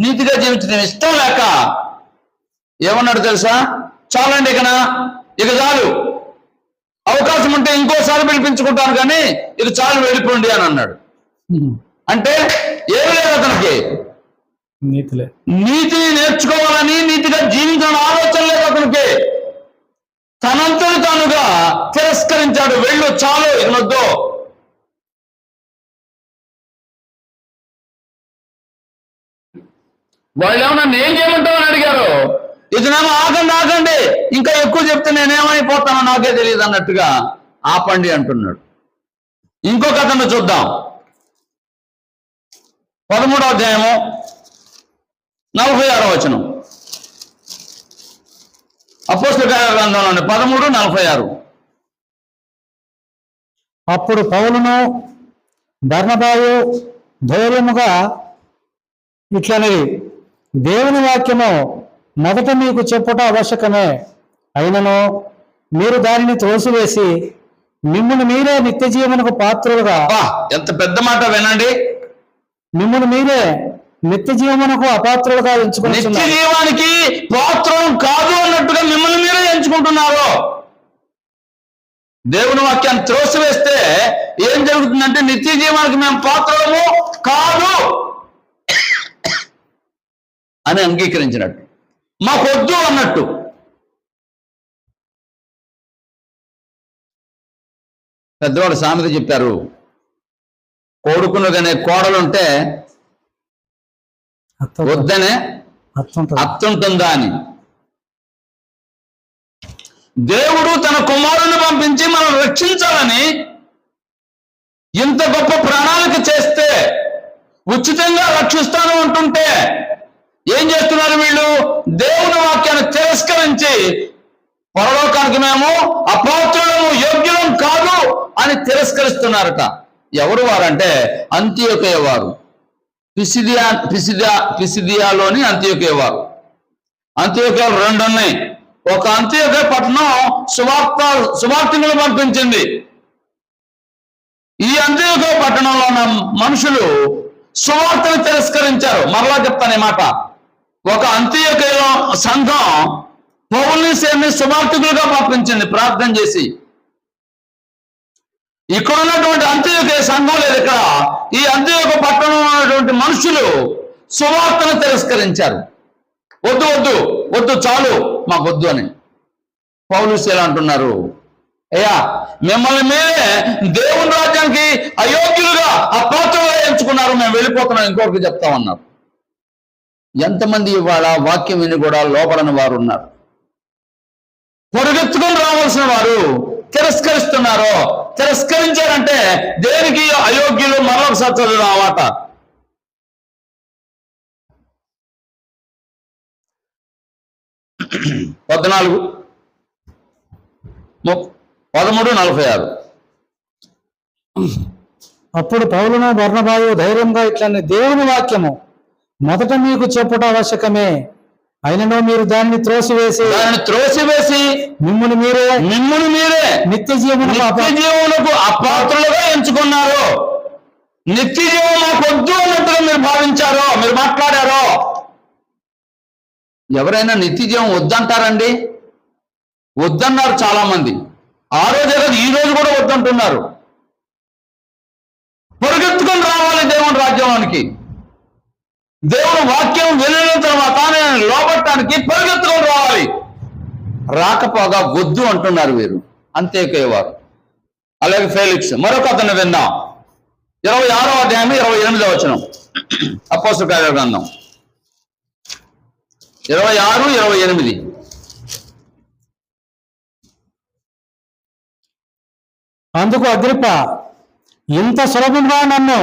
నీతిగా జీవించడం ఇష్టం లేక ఏమన్నాడు తెలుసా? చాలండి, ఇక చాలు, అవకాశం ఉంటే ఇంకోసారి పిలిపించుకుంటాను, కానీ ఇక చాలు, వెళ్ళిపోండి అని అన్నాడు. అంటే ఏమి లేదు అతనికి, నీతిని నేర్చుకోవాలని, నీతిగా జీవించాలని ఆలోచన లేదు అతనికి. తనంతటి తానుగా తిరస్కరించాడు. వెళ్ళు, చాలు, ఇనొద్దు. వాళ్ళు ఏమన్నా నేను చేయమంటామని అడిగారు. ఇతనేమో ఆగండి, ఇంకా ఎక్కువ చెప్తే నేనేమైపోతానో నాకే తెలియదు అన్నట్టుగా ఆపండి అంటున్నాడు. ఇంకొక అతను చూద్దాం. 13వ అధ్యాయము 46వ వచనం. అపోస్తలుల కార్యాల గ్రంథంలోని 13:46. అప్పుడు పౌలును బర్నబాయు ధైర్యముగా ఇట్లనేది, దేవుని వాక్యము మొదట మీకు చెప్పుట ఆవశ్యకమే, అయినను మీరు దానిని త్రోసివేసి మిమ్మును మీరే నిత్య జీవనకు పాత్రులుగా. ఎంత పెద్ద మాట వినండి. మిమ్మును మీరే నిత్య జీవనకు అపాత్రులుగా ఎంచుకుని, నిత్య జీవానికి పాత్రం కాదు అన్నట్టుగా మిమ్మల్ని మీరే ఎంచుకుంటున్నారు. దేవుని వాక్యాన్ని త్రోసివేస్తే ఏం జరుగుతుందంటే నిత్య జీవానికి మేము పాత్రము కాదు అని అంగీకరించినట్టు, మాకొద్దు అన్నట్టు. పెద్దవాడు సామెత చెప్పారు, కోడుకున్నదనే కోడలుంటే వద్దనే అత్తుంటుందా అని. దేవుడు తన కుమారుని పంపించి మనం రక్షించాలని ఇంత గొప్ప ప్రణాళిక చేస్తే, ఉచితంగా రక్షిస్తాను అంటుంటే ఏం చేస్తున్నారు వీళ్ళు? దేవుని వాక్యాన్ని తిరస్కరించి పరలోకానికి మేము అపాత్రులము, యోగ్యులం కాదు అని తిరస్కరిస్తున్నారట. ఎవరు వారంటే అంతియోకయ వారు, పిసిదియాలోని అంతియోకయ వారు. అంతియోకయాలు 2 ఉన్నాయి. ఒక అంతియోకయ పట్టణం సువార్తికులు పంపించింది. ఈ అంతియోకయ పట్టణంలో ఉన్న మనుషులు సువార్తను తిరస్కరించారు. మరలా చెప్తాను ఈ మాట. ఒక అంతియోకయలో సంఘం పౌలుని సువార్తికులుగా పంపించింది ప్రార్థన చేసి. ఇక్కడ ఉన్నటువంటి అంత్యోక సంఘం లేదు. ఇక్కడ ఈ అంత్యోక పట్టణంలో ఉన్నటువంటి మనుషులు సువార్తను తిరస్కరించారు. వద్దు వద్దు వద్దు, చాలు, మాకు వద్దు అని. పౌలుసు ఎలా అంటున్నారు, అయ్యా మిమ్మల్ని మీరే దేవుని రాజ్యానికి అయోగ్యులుగా అపాత్రులుగా ఎంచుకున్నారు, మేము వెళ్ళిపోతున్నాం, ఇంకొకరికి చెప్తామన్నారు. ఎంతమంది ఇవాళ వాక్యం విని కూడా లోపలని వారు ఉన్నారు. పొరుగెత్తుకొని రావాల్సిన వారు తిరస్కరిస్తున్నారో, తిరస్కరించారంటే దేనికి అయోగ్యులు? మరొకసారి చదువు ఆ మాట. 14:13-46. అప్పుడు పౌలును బర్నబాయు ధైర్యంగా ఇట్లనే, దేవుని వాక్యము మొదట మీకు చెప్పుట ఆవశ్యకమే, అయినను మీరు దాన్ని త్రోసివేసి మిమ్మును మీరే నిత్య జీవమునకు అపాత్రులుగా ఎంచుకున్నారు. నిత్య జీవం మాకు వద్దు అన్నట్టుగా మీరు భావించారో, మీరు మాట్లాడారో. ఎవరైనా నిత్య జీవం వద్దంటారండి? వద్దన్నారు చాలా మంది. ఆ రోజే కాదు, ఈ రోజు కూడా వద్దంటున్నారు. పొరుగెత్తుకొని రావాలి దేవుని రాజ్యానికి. దేవుని వాక్యం వెళ్ళిన తర్వాత నేను లోపట్టడానికి పరిగెత్తుకొని రావాలి. రాకపోగా వద్దు అంటున్నారు వీరు, అంతేకేవారు. అలాగే ఫెలిక్స్, మరొక అతను విన్నాం. 26వ అధ్యాయం 28వ వచనం, అపోస్తలుల కార్యాల గ్రంథం 26-28. అందుకు అగ్రిప్ప, ఇంత సులభంగా నన్ను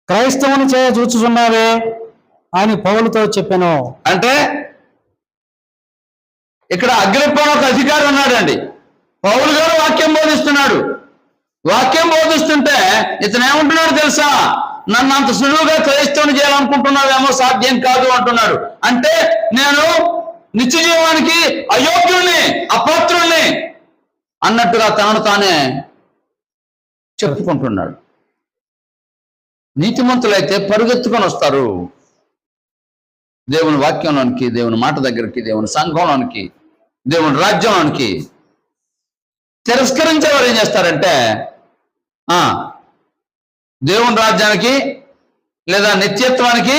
క్రైస్తవుని చేయ చూచుచున్నావే అని పౌలుతో చెప్పాను. అంటే ఇక్కడ అగ్రిప్ప ఒక అధికారి ఉన్నాడండి. పౌలు గారు వాక్యం బోధిస్తున్నాడు. వాక్యం బోధిస్తుంటే ఇతను ఏమంటున్నాడు తెలుసా? నన్ను అంత సులువుగా క్రైస్తవుని చేయాలనుకుంటున్నావేమో, సాధ్యం కాదు అంటున్నాడు. అంటే నేను నిత్య జీవానికి అయోగ్యుల్ని, అపాత్రుల్ని అన్నట్టుగా తనను తానే చెప్పుకుంటున్నాడు. నీతిమంతులైతే పరుగెత్తుకొని వస్తారు దేవుని వాక్యంలోనికి, దేవుని మాట దగ్గరికి, దేవుని సంఘంలోనికి, దేవుని రాజ్యంలోనికి. తిరస్కరించేవారు ఏం చేస్తారంటే, దేవుని రాజ్యానికి లేదా నిత్యత్వానికి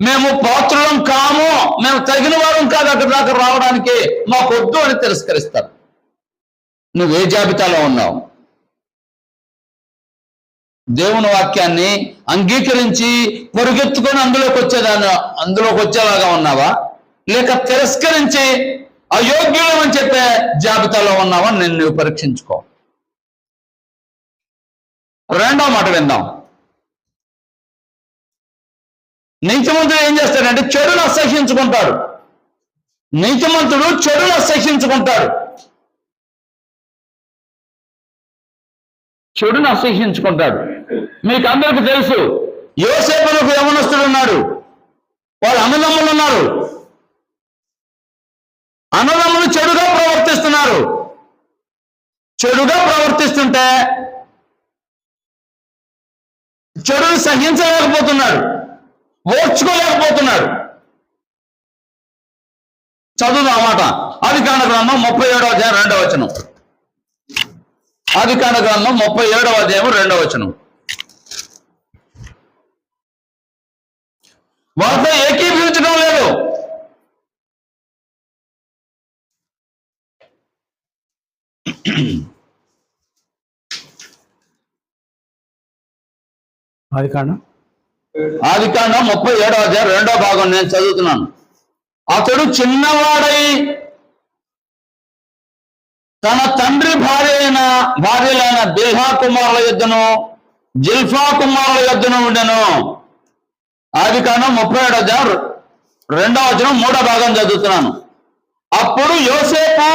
మేము పాత్రులం కాము, మేము తగిన వారం కాదు అక్కడి దాకా రావడానికి, మాకు వద్దు అని తిరస్కరిస్తారు. నువ్వే జాబితాలో ఉన్నావు? దేవుని వాక్యాన్ని అంగీకరించి పొరుగెత్తుకొని అందులోకి వచ్చేలాగా ఉన్నావా, లేక తిరస్కరించి అయోగ్యులం అని చెప్పే జాబితాలో ఉన్నావా? నువ్వు పరీక్షించుకో. రెండో మాట విందాం. నీతిమంతుడు ఏం చేస్తాడంటే చెడును అసహ్యించుకుంటాడు. నీతిమంతుడు చెడును అసహ్యించుకుంటాడు. చెడును అసహ్యించుకుంటాడు. మీకు అందరికీ తెలుసు, యోసేపునకు యవనస్తుడు ఉన్నాడు, వాళ్ళ అన్నదమ్ములు ఉన్నారు. అన్నదమ్ములు చెడుగా ప్రవర్తిస్తున్నారు. చెడుగా ప్రవర్తిస్తుంటే చెడును సహించలేకపోతున్నాడు, ఓర్చుకోలేకపోతున్నాడు. చదువు ఆ మాట. ఆదికాండ గ్రంథం 37వ అధ్యాయం 2వ వచనం. ఆదికాండ గ్రంథం 37వ అధ్యాయం 2వ వచనం. వాళ్ళతో ఏకీభవించడం లేదు. ఆదికాండం 37వ అధ్యాయం 2వ భాగం నేను చదువుతున్నాను. అతడు చిన్నవాడై తన తండ్రి భార్యలైన బిల్హా కుమారుల యొద్దను జిల్ఫా కుమారుల యొద్దను ఉండెను. ఆదికాండం 37వ అధ్యాయం 2వ వచనం 3వ భాగం చదువుతున్నాను. అప్పుడు యోసేపు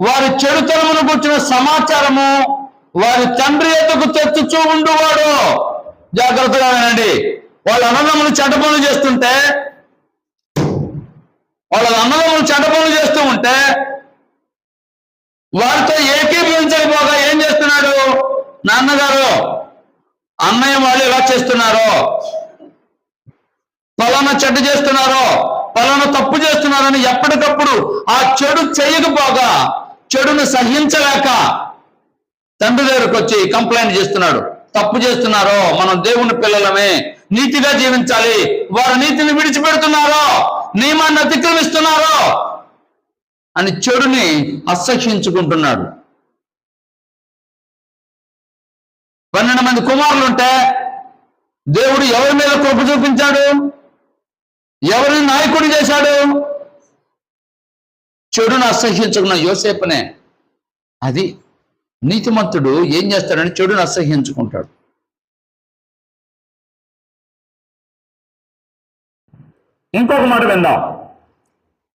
వారి చెడుతనమును గుర్చిన సమాచారము వారి తండ్రి యొద్దకు తెచ్చుచూ ఉండువాడు. జాగ్రత్తగా వినండి. వాళ్ళ అన్నదమ్ములు చెడ్డ పనులు చేస్తూ ఉంటే వారితో ఏకీభవించకపోగా ఏం చేస్తున్నాడు? నాన్నగారు, అన్నయ్య వాళ్ళు ఎలా చేస్తున్నారో, పలానా చెడ్డ చేస్తున్నారో, పలానా తప్పు చేస్తున్నారని ఎప్పటికప్పుడు ఆ చెడు చేయకపోగా, చెడును సహించలేక తండ్రి దగ్గరకు వచ్చి కంప్లైంట్ చేస్తున్నాడు, తప్పు చేస్తున్నారో, మనం దేవుని పిల్లలమే, నీతిగా జీవించాలి, వారు నీతిని విడిచిపెడుతున్నారో, నియమాన్ని అతిక్రమిస్తున్నారో అని చెడుని అసహ్యించుకుంటున్నాడు. 12 మంది కుమారులు ఉంటే దేవుడు ఎవరి మీద కృప చూపించాడు? ఎవరిని నాయకుడు చేశాడు? చెడును అసహ్యించుకున్న యోసేపునే. అది నీతిమంతుడు ఏం చేస్తాడని చెడును అసహ్యించుకుంటాడు. ఇంకొక మాట విందాం.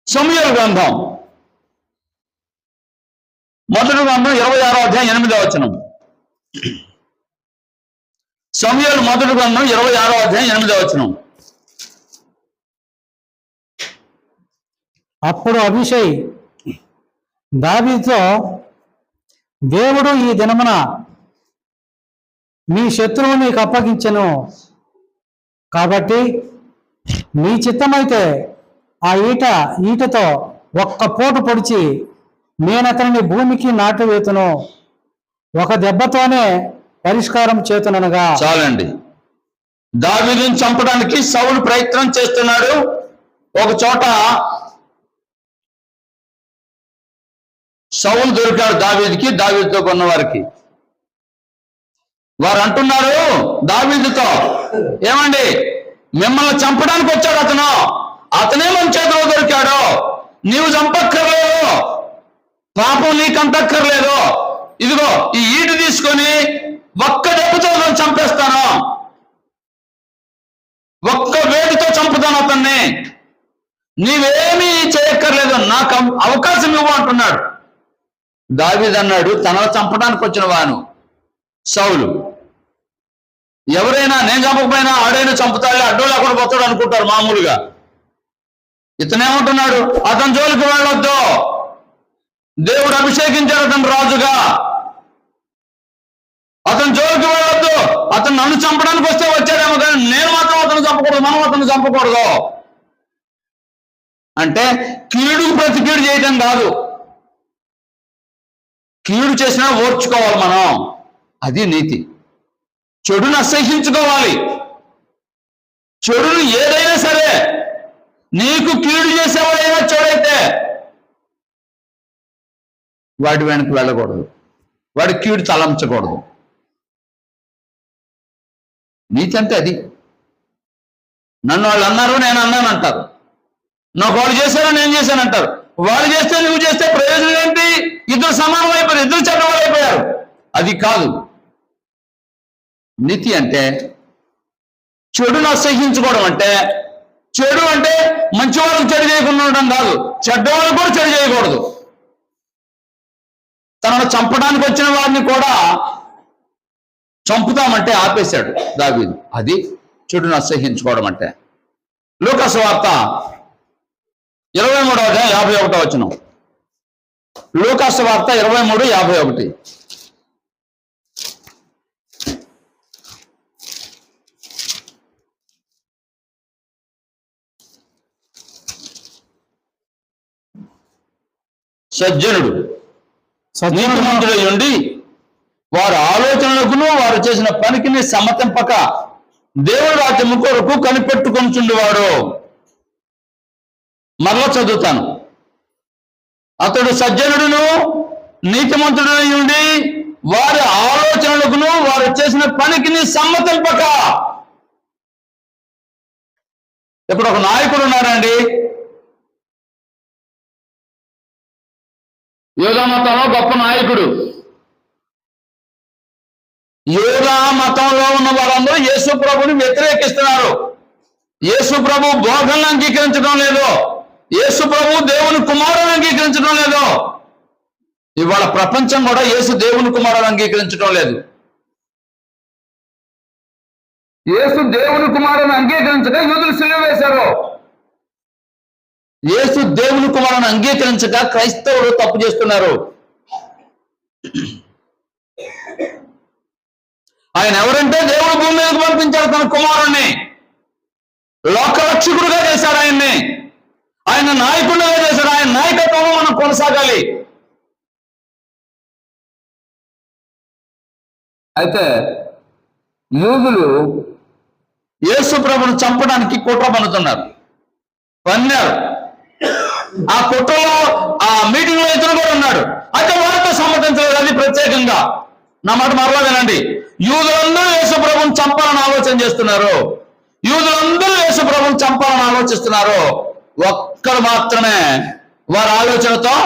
సమూయేలు గ్రంథం మొదటి గ్రంథం 26వ అధ్యాయం 8వ వచనం. సమూయేలు మొదటి గ్రంథం 26వ అధ్యాయం 8వ వచనం. అప్పుడు అభిషై దావీదుతో, దేవుడు ఈ దినమున మీ శత్రువు నీకు అప్పగించెను, కాబట్టి నీ చిత్తమైతే ఆ ఈటతో ఒక్క పోటు పొడిచి నేను అతనిని భూమికి నాటువేతును, ఒక దెబ్బతోనే పరిష్కారం చేతుననగా. చాలండి. దావీదుని చంపడానికి సౌలు ప్రయత్నం చేస్తున్నాడు. ఒక చోట సౌలు దొరికాడు దావీదుకి, దావీదుతో కొన్న వారికి. వారు అంటున్నారు దావీదుతో, ఏమండి మిమ్మల్ని చంపడానికి వచ్చాడు అతను, అతనే మన చేతిలో దొరికాడు, నీవు చంపక్కర్లేదు, పాపం నీకు అంతక్కర్లేదు, ఇదిగో ఈ ఈటు తీసుకొని ఒక్క దెబ్బతో చంపేస్తాను, ఒక్క వేడితో చంపుతాను అతన్ని, నీవేమీ చేయక్కర్లేదు, నాకు అవకాశం ఇవ్వు అంటున్నాడు. దావీదు అన్నాడు, తనను చంపడానికి వచ్చిన వాను సౌలు. ఎవరైనా నేను చంపకపోయినా ఆడైనా చంపుతాడు, అడ్డోళ్ళు అక్కడ పోతాడు అనుకుంటారు మామూలుగా. ఇతనేమంటున్నాడు, అతని జోలికి వెళ్ళొద్దు, దేవుడు అభిషేకించాడు అతను రాజుగా, అతని జోలికి వెళ్ళొద్దు, అతను నన్ను చంపడానికి వస్తే వచ్చాడేమో కానీ నేను మాత్రం అతను చంపకూడదు, మనం అతను చంపకూడదు. అంటే కీడుకు ప్రతి కీడు చేయటం కాదు, కీడు చేసినా ఓర్చుకోవాలి మనం, అది నీతి. చెడును అసహ్యించుకోవాలి. చెడును ఏదైనా సరే, నీకు కీడు చేసేవాడైనా చెడైతే వాడి వెనక్కి వెళ్ళకూడదు, వాడి కీడు తలంచకూడదు. నీతి అంటే అది. నన్ను వాళ్ళు అన్నారు, నేను అన్నాను అంటారు, నాకు వాళ్ళు చేశారు, నేను చేశాను అంటారు. వాళ్ళు చేస్తే నువ్వు చేస్తే ప్రయోజనం ఏంటి? ఇద్దరు సమానం అయిపోయారు, ఇద్దరు చెడ్డవాళ్ళు అయిపోయారు. అది కాదు నీతి. అంటే చెడును అసహ్యించుకోవడం అంటే, చెడు అంటే మంచి వాళ్ళకి చెడు చేయకుండా ఉండడం కాదు, చెడ్డవాళ్ళకు కూడా చెడు చేయకూడదు. తనను చంపడానికి వచ్చిన వారిని కూడా చంపుతామంటే ఆపేశాడు దావీదు. అది చెడును అసహ్యించుకోవడం అంటే. లూకా సువార్త 23వ అధ్యాయం 51వ వచనం. లూకా సువార్త 23:51. సజ్జనుడు నీతిమంతుడై ఉండి వారి ఆలోచనలకును వారు చేసిన పనికిని సమ్మతింపక దేవుడి రాజ్యము కొరకు కనిపెట్టుకొనిచుండేవాడు. మరలా చదువుతాను. అతడు సజ్జనుడును నీతిమంతుడై ఉండి వారి ఆలోచనలకును వారు చేసిన పనికిని సమ్మతింపక. ఇప్పుడు ఒక నాయకుడు ఉన్నారండి, యూదా మతంలో గొప్ప నాయకుడు. యూదా మతంలో ఉన్న వారందరూ యేసు ప్రభుని వ్యతిరేకిస్తున్నారు. యేసు ప్రభు బోధనలు అంగీకరించడం లేదు, యేసు ప్రభు దేవుని కుమారుని అంగీకరించడం లేదు. ఇవాళ ప్రపంచం కూడా యేసు దేవుని కుమారుని అంగీకరించడం లేదు. యేసు దేవుని కుమారుని అంగీకరించగా యూదులు సిలువ వేశారు. యేసు దేవుని కుమారుని అంగీకరించగా క్రైస్తవులు తప్పు చేస్తున్నారు. ఆయన ఎవరంటే దేవుడు భూమి మీదకు పంపించాడు తన కుమారుణ్ణి, లోకరక్షకుడుగా చేశాడు ఆయన్ని, ఆయన నాయకుడిగా చేశాడు. ఆయన నాయకత్వంలో మనం కొనసాగాలి. అయితే యూదులు యేసు ప్రభును చంపడానికి కుట్ర పన్నుతున్నారు, పన్నారు. ఆ కుట్రలో ఆ మీటింగ్ లో ఇతను కూడా ఉన్నాడు. అయితే వారితో సమ్మతించలేదు. అది ప్రత్యేకంగా నా మాట మరలా వినండి. యూదులందరూ యేసు ప్రభుని చంపాలని ఆలోచన చేస్తున్నారు. యూదులందరూ యేసు ప్రభుని చంపాలని ఆలోచిస్తున్నారు. ఒక్కరు మాత్రమే వారి ఆలోచనతో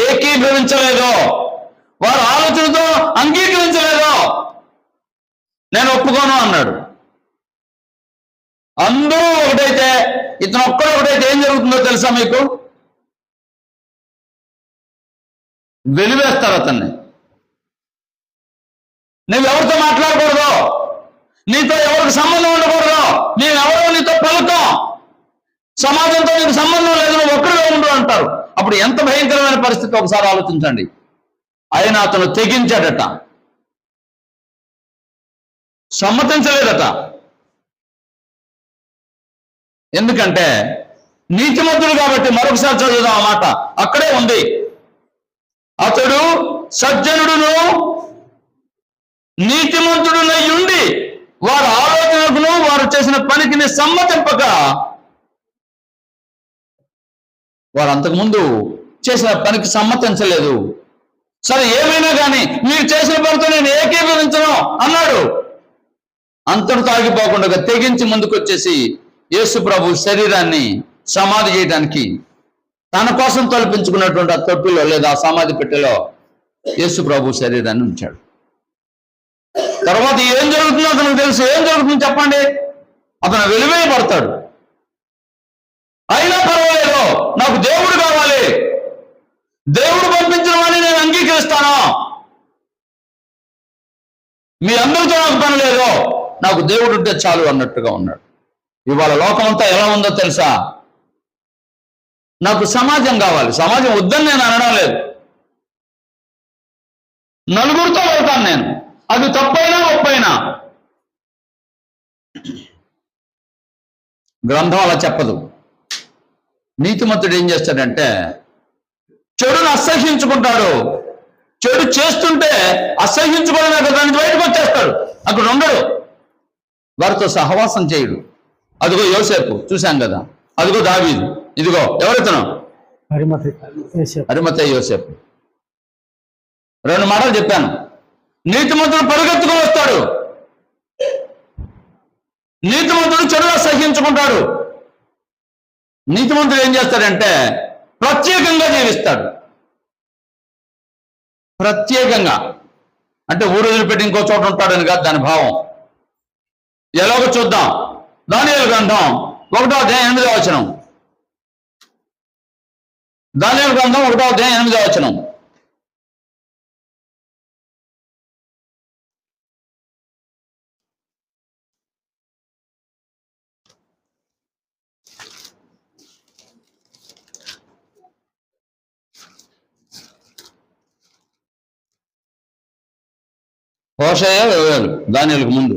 ఏకీభవించలేదు, వారి ఆలోచనతో అంగీకరించలేదు. నేను ఒప్పుకోను అన్నాడు. అందరూ ఒకటైతే, ఇతను ఒక్కడు ఒకటైతే ఏం జరుగుతుందో తెలుసా మీకు? వెలివేస్తారు అతన్ని. నువ్వెవరితో మాట్లాడకూడదు, నీతో ఎవరికి సంబంధం ఉండకూడదు, నేనెవరో నీతో పలుకం, సమాజంతో నీకు సంబంధం లేదు, నువ్వు ఒక్కడే ఉండు అంటారు. అప్పుడు ఎంత భయంకరమైన పరిస్థితి ఒకసారి ఆలోచించండి. ఆయన అతను తెగించాడట, సమ్మతించలేదట. ఎందుకంటే నీతిమంతుడు కాబట్టి. మరొకసారి చదువుదాం ఆ మాట, అక్కడే ఉంది. అతడు సజ్జనుడును నీతిమంతుడునై ఉండి వారి ఆలోచనకును వారు చేసిన పనికి సమ్మతింపక, వారు అంతకుముందు చేసిన పనికి సమ్మతించలేదు. సరే ఏమైనా కానీ మీరు చేసిన పనితో నేను ఏకీభవించను అన్నాడు. అంతటితో ఆగిపోకుండా తెగించి ముందుకొచ్చేసి యేసు ప్రభు శరీరాన్ని సమాధి చేయడానికి తన కోసం తొలపించుకున్నటువంటి ఆ తొట్టిలో లేదా ఆ సమాధి పెట్టెలో యేసు ప్రభు శరీరాన్ని ఉంచాడు. తర్వాత ఏం జరుగుతుందో అతనికి తెలుసు. ఏం జరుగుతుందో చెప్పండి? అతను వెలివేయబడతాడు. అయినా పర్వాలేదు, నాకు దేవుడు కావాలి, దేవుడు పంపించిన వాడిని నేను అంగీకరిస్తాను, మీ అందరితో నాకు పని లేదు, నాకు దేవుడు ఉంటే చాలు అన్నట్టుగా ఉన్నాడు. ఇవాళ లోకమంతా ఎలా ఉందో తెలుసా? నాకు సమాజం కావాలి, సమాజం వద్దని నేను అనడం లేదు, నలుగురితో వెళ్తాను నేను, అది తప్పైనా ఒప్పైనా. గ్రంథం అలా చెప్పదు. నీతిమంతుడు ఏం చేస్తాడంటే చెడును అసహ్యించుకుంటాడు. చెడు చేస్తుంటే అసహ్యించుకోవడమే కదా, దానికి బయటకు వచ్చేస్తాడు, అక్కడ ఉండడు, వారితో సహవాసం చేయడు. అదిగో యోసేపు చూశాం కదా, అదిగో దావీదు, ఇదిగో ఎవరితను అరిమతయి యోసేపు. రెండు మాటలు చెప్పాను. నీతిమంతుడు పరుగెత్తుకొని వస్తాడు, నీతిమంతుడు చెడుగా సహించుకుంటాడు. నీతిమంతుడు ఏం చేస్తాడంటే ప్రత్యేకంగా జీవిస్తాడు. ప్రత్యేకంగా అంటే ఊరు వదిలిపెట్టి ఇంకో చోట ఉంటాడని కాదు దాని భావం. ఎలాగో చూద్దాం. దానియేలు గ్రంథం 1వ అధ్యాయం 8వ వచనం. దానియేలు గ్రంథం 1వ అధ్యాయం 8వ వచనం. హోషేయ యోవేలు, దానియేలుకు ముందు.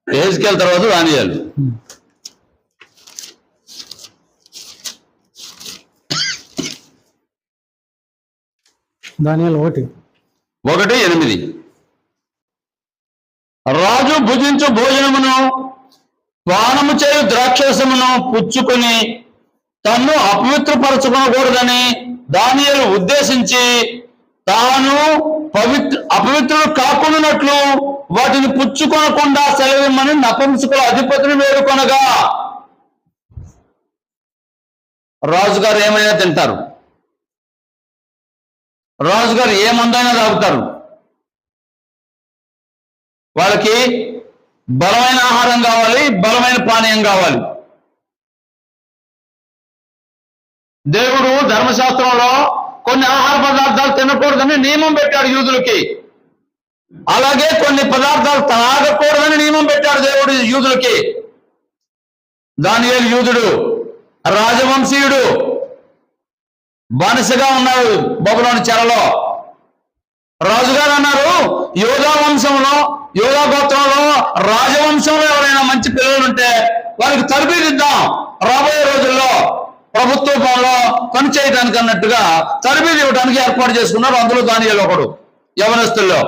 యెహెజ్కేలు తర్వాత దానియేలు. దానియేలు 1:8. రాజు భుజించు భోజనమును పానము చేయు ద్రాక్షరసమును పుచ్చుకొని తన్ను అపవిత్రపరచుకోకూడదని దానియేలు ఉద్దేశించి తాను అపవిత్రుడు కాకుండానట్లు వాటిని పుచ్చుకోకుండా సెలవిమ్మని నపుంసకుల అధిపతిని వేడుకొనగా. రాజుగారు ఏమైనా తింటారు, రాజుగారు ఏ మందైనా తాగుతారు. వాళ్ళకి బలమైన ఆహారం కావాలి, బలమైన పానీయం కావాలి. దేవుడు ధర్మశాస్త్రంలో కొన్ని ఆహార పదార్థాలు తినకూడదని నియమం పెట్టాడు యూదులకి. అలాగే కొన్ని పదార్థాలు తాగకూడదని నియమం పెట్టాడు దేవుడు యూదులకి. దానియేలు యూదుడు, రాజవంశీయుడు, బానిసగా ఉన్నాడు బబులోని చెరలో. రాజుగారు అన్నారు, యోధా వంశంలో, యోధా గోత్రంలో, రాజవంశంలో ఎవరైనా మంచి పిల్లలు ఉంటే వారికి తరబీదిద్దాం, రాబోయే రోజుల్లో ప్రభుత్వంలో పని చేయడానికి అన్నట్టుగా తరబీదు ఇవ్వడానికి ఏర్పాటు చేసుకున్నారు. అందులో దానియేలు ఒకడు. యవనస్తుల్లో.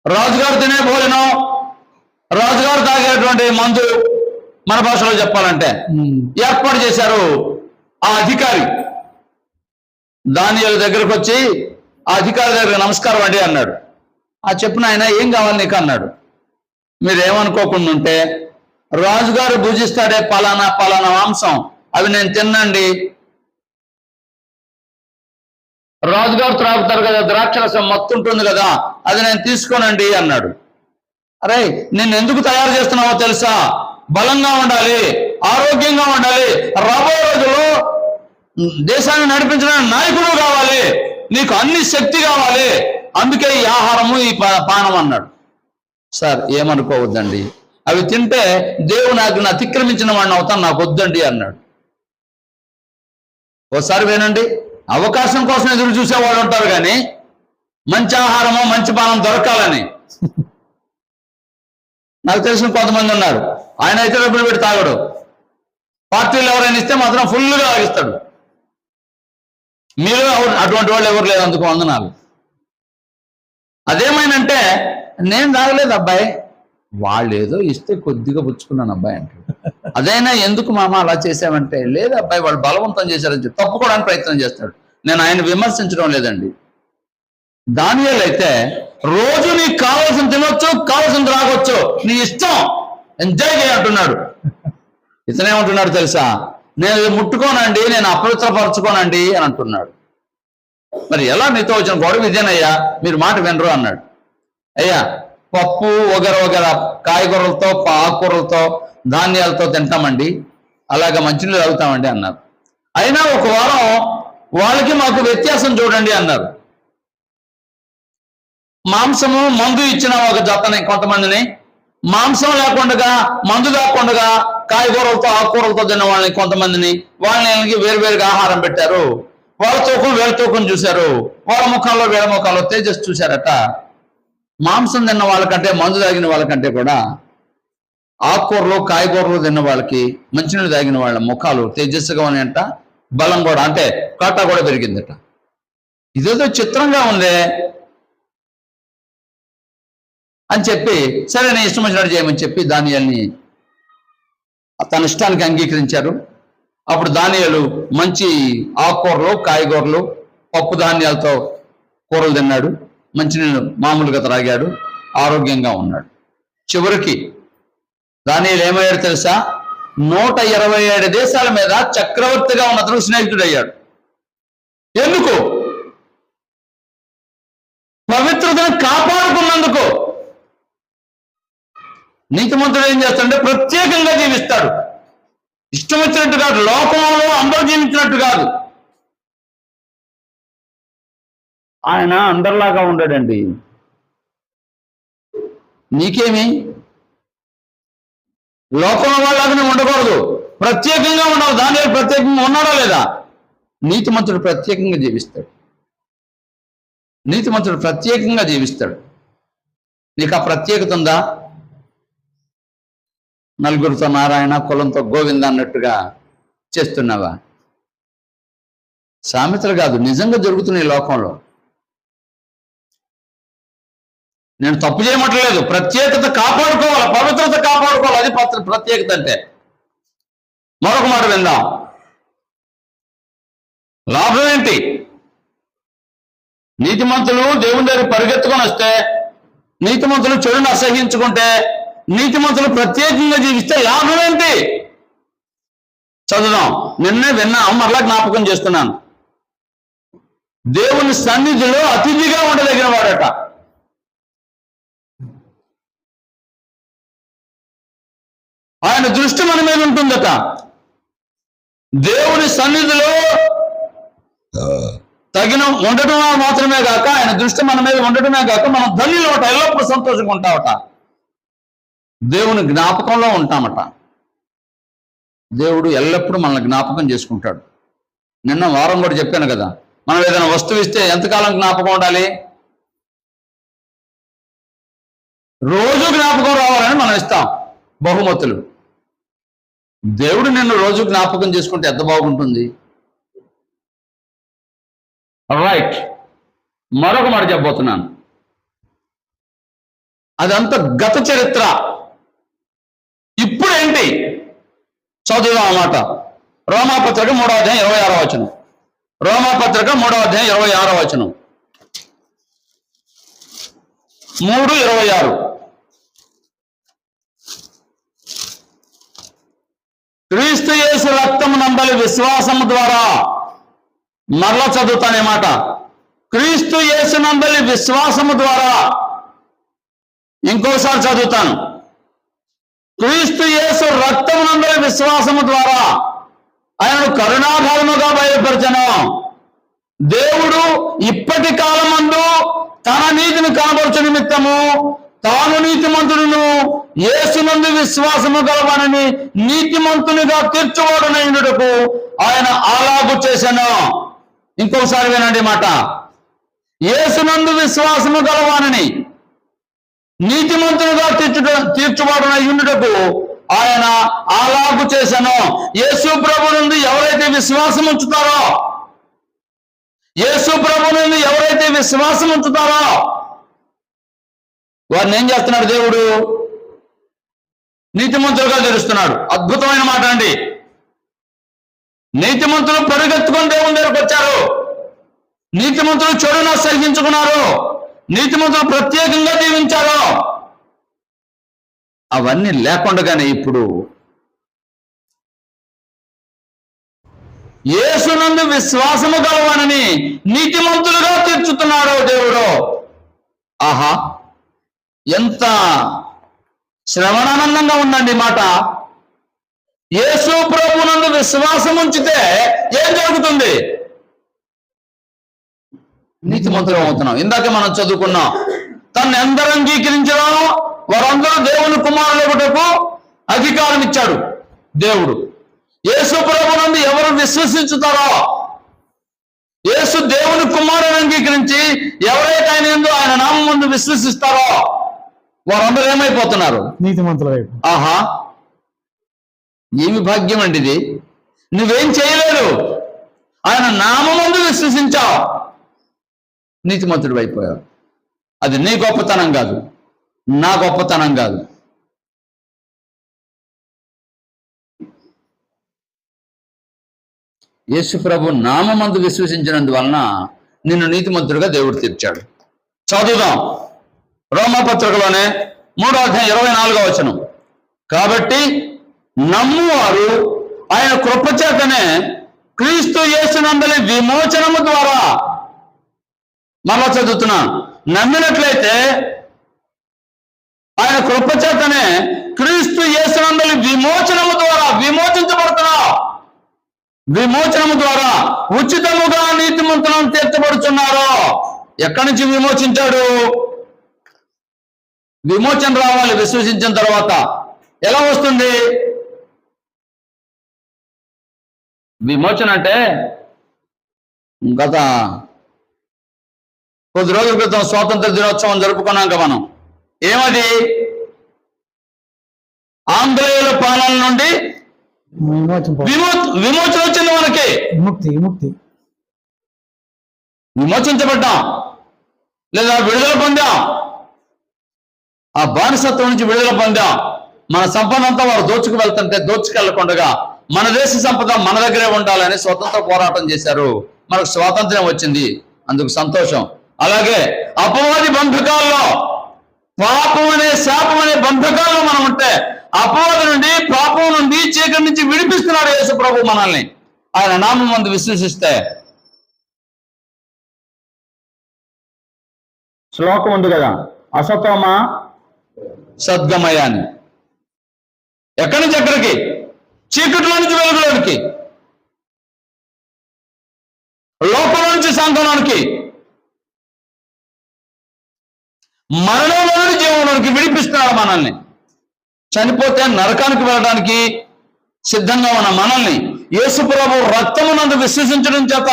రాజుగారు తినే భోజనం, రాజుగారు తాగేటువంటి మందు, మన భాషలో చెప్పాలంటే ఏర్పాటు చేశారు. ఆ అధికారి దానియేలు దగ్గరకు వచ్చి ఆ అధికారి దగ్గర నమస్కారం అండి అన్నాడు. ఆ చెప్పిన ఆయన ఏం కావాలి నీకు అన్నాడు. మీరేమనుకోకుండా ఉంటే రాజుగారు భుజిస్తాడే పలానా పలానా మాంసం అవి నేను తిన్నండి, రాజుగారు త్రాగుతారు కదా ద్రాక్షరసం మత్తుంటుంది కదా అది నేను తీసుకోనండి అన్నాడు. అరే నిన్ను ఎందుకు తయారు చేస్తున్నావో తెలుసా? బలంగా ఉండాలి, ఆరోగ్యంగా ఉండాలి, రాబోయే రోజుల్లో దేశాన్ని నడిపించడానికి నాయకుడు కావాలి, నీకు అన్ని శక్తి కావాలి, అందుకే ఈ ఆహారము ఈ పానం అన్నాడు. సార్ ఏమనుకోవద్దండి, అవి తింటే దేవుని ఆజ్ఞను అతిక్రమించిన వాడిని అవుతాను, నాకు వద్దండి అన్నాడు. ఓసారి వినండి, అవకాశం కోసం ఎదురు చూసేవాళ్ళు ఉంటారు కానీ మంచి ఆహారము మంచి పానం దొరకాలని. నాకు తెలిసిన కొంతమంది ఉన్నారు, ఆయన అయితే డబ్బులు పెట్టి తాగడు, పార్టీలు ఎవరైనా ఇస్తే మాత్రం ఫుల్గా తాగిస్తాడు. మీరు అటువంటి వాళ్ళు ఎవరు లేదు, అందుకు వందనాలు. అదేమైనంటే నేను తాగలేదు అబ్బాయి, వాళ్ళు ఏదో ఇస్తే కొద్దిగా పుచ్చుకున్నాను అబ్బాయి అంటాడు. అదైనా ఎందుకు మామ అలా చేసామంటే, లేదు అబ్బాయి వాళ్ళు బలవంతం చేశారని చెప్పి తప్పుకోవడానికి ప్రయత్నం చేస్తాడు. నేను ఆయన విమర్శించడం లేదండి. దానియేలు అయితే రోజు నీకు కావాల్సిన తినొచ్చు, కావాల్సిన త్రాగొచ్చు, నీ ఇష్టం, ఎంజాయ్ చేయంటున్నాడు. ఇతనేమంటున్నాడు తెలుసా? నేను ముట్టుకోనండి, నేను అపవిత్రపరచుకోనండి అని అంటున్నాడు. మరి ఎలా నీతో వచ్చిన గొడవ ఇదేనయ్యా, మీరు మాట వినరు అన్నాడు. అయ్యా పప్పు వగర కాయగూరలతో ఆకుకూరలతో ధాన్యాలతో తింటామండి, అలాగే మంచినీళ్ళు తాగుతామండి అన్నారు. అయినా ఒక వారం వాళ్ళకి మాకు వ్యత్యాసం చూడండి అన్నారు. మాంసము మందు ఇచ్చిన ఒక జతని కొంతమందిని, మాంసం లేకుండా మందు లేకుండా కాయగూరలతో ఆకుకూరలతో తిన్న వాళ్ళని కొంతమందిని, వాళ్ళని వేరువేరుగా ఆహారం పెట్టారు. వాళ్ళ తూకం వీళ్ళ తూకం చూశారు, వాళ్ళ ముఖంలో వీళ్ళ ముఖంలో తేజస్సు చూశారట. మాంసం తిన్న వాళ్ళకంటే మందు తాగిన వాళ్ళకంటే కూడా ఆకుకూరలు కాయగూరలు తిన్న వాళ్ళకి మంచినీళ్ళు తాగిన వాళ్ళ ముఖాలు తేజస్సుగా ఉన్నాయంట, బలం కూడా అంటే కాటా కూడా పెరిగిందట. ఇదేదో చిత్రంగా ఉందే అని చెప్పి సరే నేను ఇష్టం వచ్చినట్టు చేయమని చెప్పి దానియేలుని తన ఇష్టానికి అంగీకరించారు. అప్పుడు దానియేలు మంచి ఆకుకూరలు కాయగూరలు పప్పు ధాన్యాలతో కూరలు తిన్నాడు, మంచినీళ్ళు మామూలుగా త్రాగాడు, ఆరోగ్యంగా ఉన్నాడు. చివరికి దానియేలు ఏమయ్యాడు తెలుసా? 127 దేశాల మీద చక్రవర్తిగా ఉన్న అతను స్నేహితుడయ్యాడు. ఎందుకు? పవిత్రతను కాపాడుకున్నందుకు. నీతిమంతుడు ఏం చేస్తాడంటే ప్రత్యేకంగా జీవిస్తాడు. ఇష్టం వచ్చినట్టు కాదు, లోకంలో అందరూ జీవించినట్టు కాదు. ఆయన అందరిలాగా ఉండడండి. నీకేమి? లోకంలో వాళ్ళలాగానే ఉండకూడదు, ప్రత్యేకంగా ఉండాలి. దాని ప్రత్యేకంగా ఉన్నాడా లేదా? నీతిమంతుడు ప్రత్యేకంగా జీవిస్తాడు. నీతిమంతుడు ప్రత్యేకంగా జీవిస్తాడు. నీకు ఆ ప్రత్యేకత ఉందా? నలుగురితో నారాయణ, కులంతో గోవింద అన్నట్టుగా చేస్తున్నావా? సామెతలు కాదు, నిజంగా జరుగుతున్నాయి ఈ లోకంలో. నేను తప్పు చేయమట్లేదు, ప్రత్యేకత కాపాడుకోవాలి, పవిత్రత కాపాడుకోవాలి, అది ప్రత్యేకత అంటే. మరొక మాట విందాం. లాభం ఏంటి? నీతిమంతులు దేవుని దగ్గర పరిగెత్తుకొని వస్తే, నీతిమంతులు చెడుని అసహించుకుంటే, నీతిమంతులు ప్రత్యేకంగా జీవిస్తే లాభం ఏంటి? చదువుదాం. నిన్నే విన్నాం, మరలా జ్ఞాపకం చేస్తున్నాను. దేవుని సన్నిధిలో అతిథిగా ఉండదగిన వాడట. ఆయన దృష్టి మన మీద ఉంటుందట. దేవుని సన్నిధిలో తగిన ఉండటం మాత్రమే కాక, ఆయన దృష్టి మన మీద ఉండటమే కాక, మనం ధన్యులు అవట, ఎల్లప్పుడూ సంతోషంగా ఉంటామట, దేవుని జ్ఞాపకంలో ఉంటామట. దేవుడు ఎల్లప్పుడూ మనల్ని జ్ఞాపకం చేసుకుంటాడు. నిన్న వారం కూడా చెప్పాను కదా, మనం ఏదైనా వస్తువు ఇస్తే ఎంతకాలం జ్ఞాపకం ఉండాలి? రోజు జ్ఞాపకం రావాలని మనం ఇస్తాం బహుమతులు. దేవుడు నిన్ను రోజు జ్ఞాపకం చేసుకుంటే ఎంత బాగుంటుంది. రైట్. మరొక మాట చెప్పబోతున్నాను. అదంతా గత చరిత్ర. ఇప్పుడేంటి? చదువుదాం అన్నమాట. రోమాపత్రిక 3వ అధ్యాయం 26వ వచనం. రోమాపత్రిక 3వ అధ్యాయం 26వ వచనం. 3:26. క్రీస్తు యేసు రక్తము నంబలి విశ్వాసము ద్వారా, మరలా చదువుతానే మాట, క్రీస్తు యేసు నంబలి విశ్వాసము ద్వారా. ఇంకోసారి చదువుతాను. క్రీస్తు యేసు రక్తము నంబలి విశ్వాసము ద్వారా ఆయనను కరుణాభావముగా బయలుపరచను. దేవుడు ఇప్పటి కాలమందు తన నీతిని కనబరచు నిమిత్తము తాను నీతిమంతుడును యేసునందు విశ్వాసము గలవానని నీతిమంతునిగా తీర్చువాడునైనటకు ఆయన అలాగు చేశాను. ఇంకోసారి వినండి మాట. యేసునందు విశ్వాసము గలవానని నీతిమంతునిగా తీర్చువాడునైనటకు ఆయన అలాగు చేశాను. యేసు ప్రభు నుండి ఎవరైతే విశ్వాసం ఉంచుతారో, యేసు ప్రభు నుండి ఎవరైతే విశ్వాసం ఉంచుతారో వారిని ఏం చేస్తున్నాడు? దేవుడు నీతిమంతులుగా తీరుస్తున్నాడు. అద్భుతమైన మాట అండి. నీతిమంతులు పరిగెత్తుకొని దేవుని దగ్గరకు వచ్చారు. నీతిమంతులు చెడును సహించుకున్నారు. నీతిమంతులు ప్రత్యేకంగా దీవించారు. అవన్నీ లేకుండానే ఇప్పుడు యేసునందు విశ్వాసము గలవానని నీతిమంతులుగా తీర్చుతున్నాడు దేవుడు. ఆహా, ఎంత శ్రవణానందంగా ఉందండి మాట. యేసు ప్రభునందు విశ్వాసం ఉంచితే ఏం జరుగుతుంది? నీతిమంతులు అవుతున్నాం. ఇందాక మనం చదువుకున్నాం, తను ఎందరు అంగీకరించారో వారందరూ దేవుని కుమారులకు అధికారం ఇచ్చాడు దేవుడు. యేసు ప్రభునందు ఎవరు విశ్వసించుతారో, యేసు దేవుని కుమారుని అంగీకరించి ఎవరైతే ఆయన యందు ఆయన నామం ముందు విశ్వసిస్తారో వారందరూ ఏమైపోతున్నారు? నీతిమంతుల వైపు. ఆహా, ఏమి భాగ్యం అండి ఇది. నువ్వేం చేయలేదు, ఆయన నామమందు విశ్వసించావు, నీతిమంతుడు అయిపోయావు. అది నీ గొప్పతనం కాదు, నా గొప్పతనం కాదు. యేసు ప్రభు నామమందు విశ్వసించినందువలన నిన్ను నీతిమంతుడిగా దేవుడు తీర్చాడు. చదువుదాం. రోమాపత్రికలోనే 3వ అధ్యాయం 24వ వచనం. కాబట్టి నమ్మువారు ఆయన కృపచేతనే క్రీస్తు యేసునందలి విమోచనము ద్వారా, మరలా చదువుతున్నా, నమ్మినట్లయితే ఆయన కృపచేతనే క్రీస్తు యేసునందలి విమోచనము ద్వారా విమోచించబడుతున్నావు. విమోచనము ద్వారా ఉచితముగా నీతిమంతులను తీర్చబడుతున్నారు. ఎక్కడి నుంచి విమోచించాడు? విమోచన రావాలి విశ్వసించిన తర్వాత. ఎలా వస్తుంది విమోచన అంటే? గత కొద్ది రోజుల క్రితం స్వాతంత్ర దినోత్సవం జరుపుకున్నాక మనం ఏమది? ఆంగ్లేయుల పాలన నుండి విమోచన వచ్చింది మనకి. విమోచించబడ్డాం లేదా విడుదల పొందాం. ఆ బానిసత్వం నుంచి విడుదల పొందాం. మన సంపద అంతా వారు దోచుకు దోచుకెళ్లకుండా మన దేశ సంపద మన దగ్గరే ఉండాలని స్వతంత్ర పోరాటం చేశారు. మనకు స్వాతంత్ర్యం వచ్చింది, అందుకు సంతోషం. అలాగే అపవాది బంధకాల్లో, పాపం అనే శాపం అనే బంధకాల్లో మనం ఉంటే అపవాది నుండి, పాపం నుండి, చీకటి నుంచి విడిపిస్తున్నాడు యేసు ప్రభు మనల్ని. ఆయన నామం మందు విశ్వసిస్తే. శ్లోకం ఉంది కదా, అసతోమ సద్గమయ అని. ఎక్కడి నుంచి ఎక్కడికి? చీకటిలో నుంచి వెలుగులోనికి, లోపల నుంచి సంఘంలోనికి, మరణంలో నుండి జీవంలోనికి విడిపిస్తున్నాడు మనల్ని. చనిపోతే నరకానికి వెళ్ళడానికి సిద్ధంగా ఉన్న మనల్ని యేసు ప్రభు రక్తమునందు విశ్వసించడం చేత,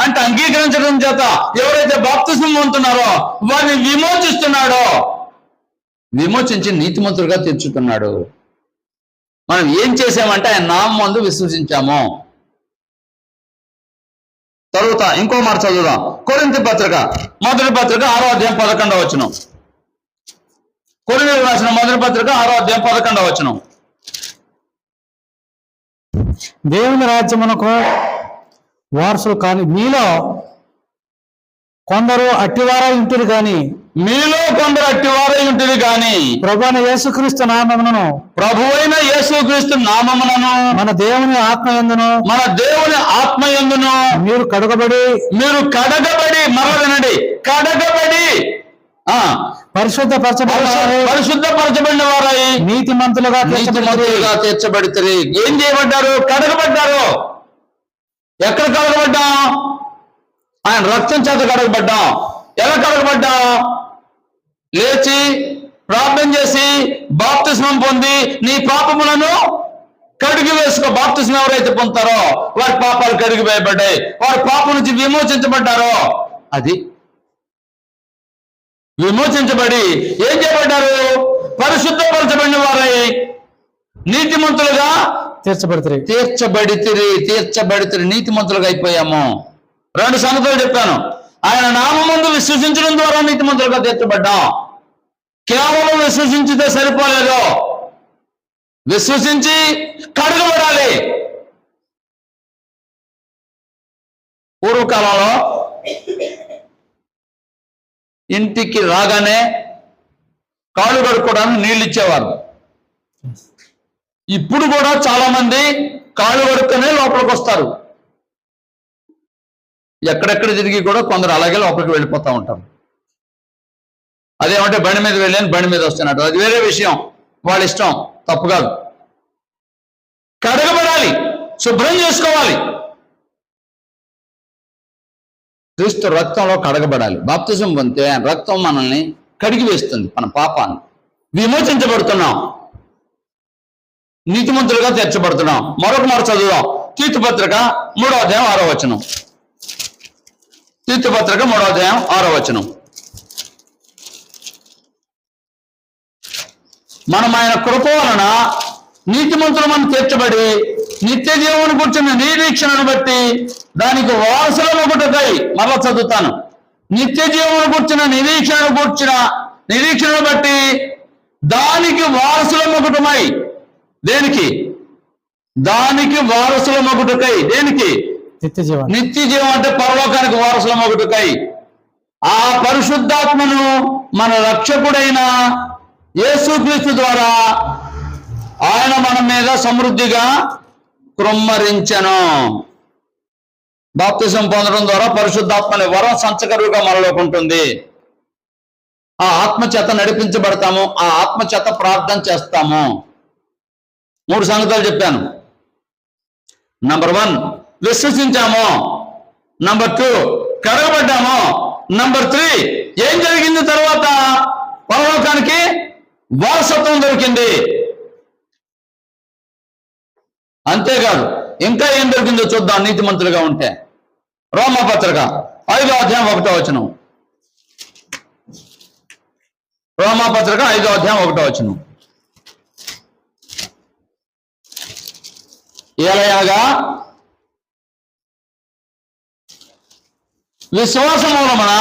అంటే అంగీకరించడం చేత ఎవరైతే బాప్తిస్మం పొందుతున్నారో వారిని విమోచిస్తున్నాడో, విమోచించి నీతిమంతులుగా తీర్చుతున్నాడు. మనం ఏం చేసామంటే ఆయన నామమందు విశ్వసించాము. తరువాత ఇంకో మాట చదువుదాం. కొరింథీ పత్రిక మొదటి పత్రిక 6వ అధ్యాయం 11వ వచనం. కొరింథీయులకు రాసిన మొదటి పత్రిక 6వ అధ్యాయం 11వ వచనం. దేవుని రాజ్యమునకు వారసులు కాని మీలో కొందరు అట్టివారై ఉంటురు గాని ప్రభువైన యేసుక్రీస్తు నామమును మన దేవుని ఆత్మయందును మీరు కడగబడి కడగబడి పరిశుద్ధపరచబడిన వారై నీతిమంతులుగా తీర్చబడితే ఏం చేయబడ్డారు? కడగబడ్డారు. ఎక్కడ కడగబడ్డాం? ఆయన రక్తం చేత కడగబడ్డాం. ఎలా కడగబడ్డాం? లేచి ప్రార్థన చేసి బాప్తిస్మం పొంది నీ పాపములను కడిగి వేసుకో. బాప్తిస్మం ఎవరైతే పొందుతారో వారి పాపాలు కడిగి వేయబడ్డాయి, వారి పాపం నుంచి విమోచించబడ్డారో, అది విమోచించబడి ఏం చేయబడ్డారు? పరిశుద్ధపరచబడిన వారై నీతిమంతులుగా తీర్చబడితిరి నీతిమంతులుగా అయిపోయాము. 2 సంగతులు చెప్పాను. ఆయన నామమందు విశ్వసించడం ద్వారా నీతిమంతులుగా తీర్చబడ్డాం. కేవలం విశ్వసించితే సరిపోలేదు, విశ్వసించి కడగబడాలి. పూర్వకాలంలో ఇంటికి రాగానే కాళ్ళు కడుక్కోవడానికి నీళ్ళు ఇచ్చేవారు. ఇప్పుడు కూడా చాలా మంది కాళ్ళు కడుక్కునే లోపలికి వస్తారు. ఎక్కడెక్కడ తిరిగి కూడా కొందరు అలాగే లోపలికి వెళ్ళిపోతూ ఉంటారు. అదేమంటే బండి మీద వెళ్ళాను, బండి మీద వస్తున్నట్టు, అది వేరే విషయం, వాళ్ళ ఇష్టం, తప్పు కాదు. కడగబడాలి, శుభ్రం చేసుకోవాలి. క్రీస్తు రక్తంలో కడగబడాలి. బాప్తిజం పొందితే ఆయన రక్తం మనల్ని కడిగి వేస్తుంది, మన పాపాన్ని. విమోచించబడుతున్నాం, నీతిమంతులుగా తీర్చబడుతున్నాం. మరొక మాట చదువుదాం. తీతు పత్రిక 3వ అధ్యాయం 6వ వచనం. తీతు పత్రిక 3వ అధ్యాయం 6వ వచనం. మనం ఆయన కృప వలన నీతిమంతులు మనం తీర్చబడి నిత్య జీవమును కూర్చున్న నిరీక్షణను బట్టి దానికి వారసులమగుటకై, మరలా చదువుతాను, నిత్య జీవమును కూర్చున్న నిరీక్షణను బట్టి దానికి వారసులమగుటమై. దేనికి? దానికి వారసులమగుటకై. దేనికి? నిత్య జీవం అంటే పరలోకానికి వారసులమగుటకై. ఆ పరిశుద్ధాత్మను మన రక్షకుడైన యేసుక్రీస్తు ద్వారా ఆయన మన మీద సమృద్ధిగా కృమ్మరించెను. బాప్తిజం పొందడం ద్వారా పరిశుద్ధాత్మని వరం సంచకరువుగా మనలోకి ఉంటుంది. ఆ ఆత్మ చేత నడిపించబడతాము, ఆ ఆత్మ చేత ప్రార్థన చేస్తాము. 3 సంగతులు చెప్పాను. నంబర్ 1 విశ్వసించాము, నంబర్ 2 కడగబడ్డాము, నంబర్ 3 ఏం జరిగింది? తర్వాత పరలోకానికి వారసత్వం దొరికింది. అంతేకాదు ఇంకా ఏం దొరికిందో చూద్దాం నీతిమంతులుగా ఉంటే. రోమాపత్రిక 5వ అధ్యాయం 1వ వచనం. రోమాపత్రిక 5వ అధ్యాయం 1వ వచనం. ఎలాగా? విశ్వాసం మూలమున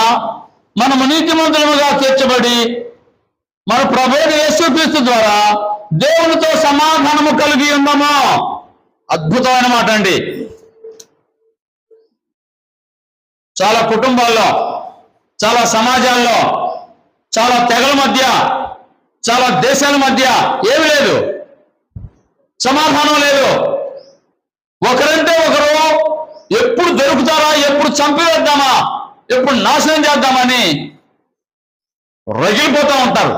మనము నీతిమంతులుగా తీర్చబడి మన ప్రభువైన యేసుక్రీస్తు ద్వారా దేవునితో సమాధానము కలిగి ఉన్నాము. అద్భుతమైన మాట అండి. చాలా కుటుంబాల్లో, చాలా సమాజాల్లో, చాలా తెగల మధ్య, చాలా దేశాల మధ్య ఏమి లేదు, సమాధానం లేదు. ఒకరంటే ఒకరు ఎప్పుడు దొరుకుతారా, ఎప్పుడు చంపివేద్దామా, ఎప్పుడు నాశనం చేద్దామని రగిలిపోతూ ఉంటారు.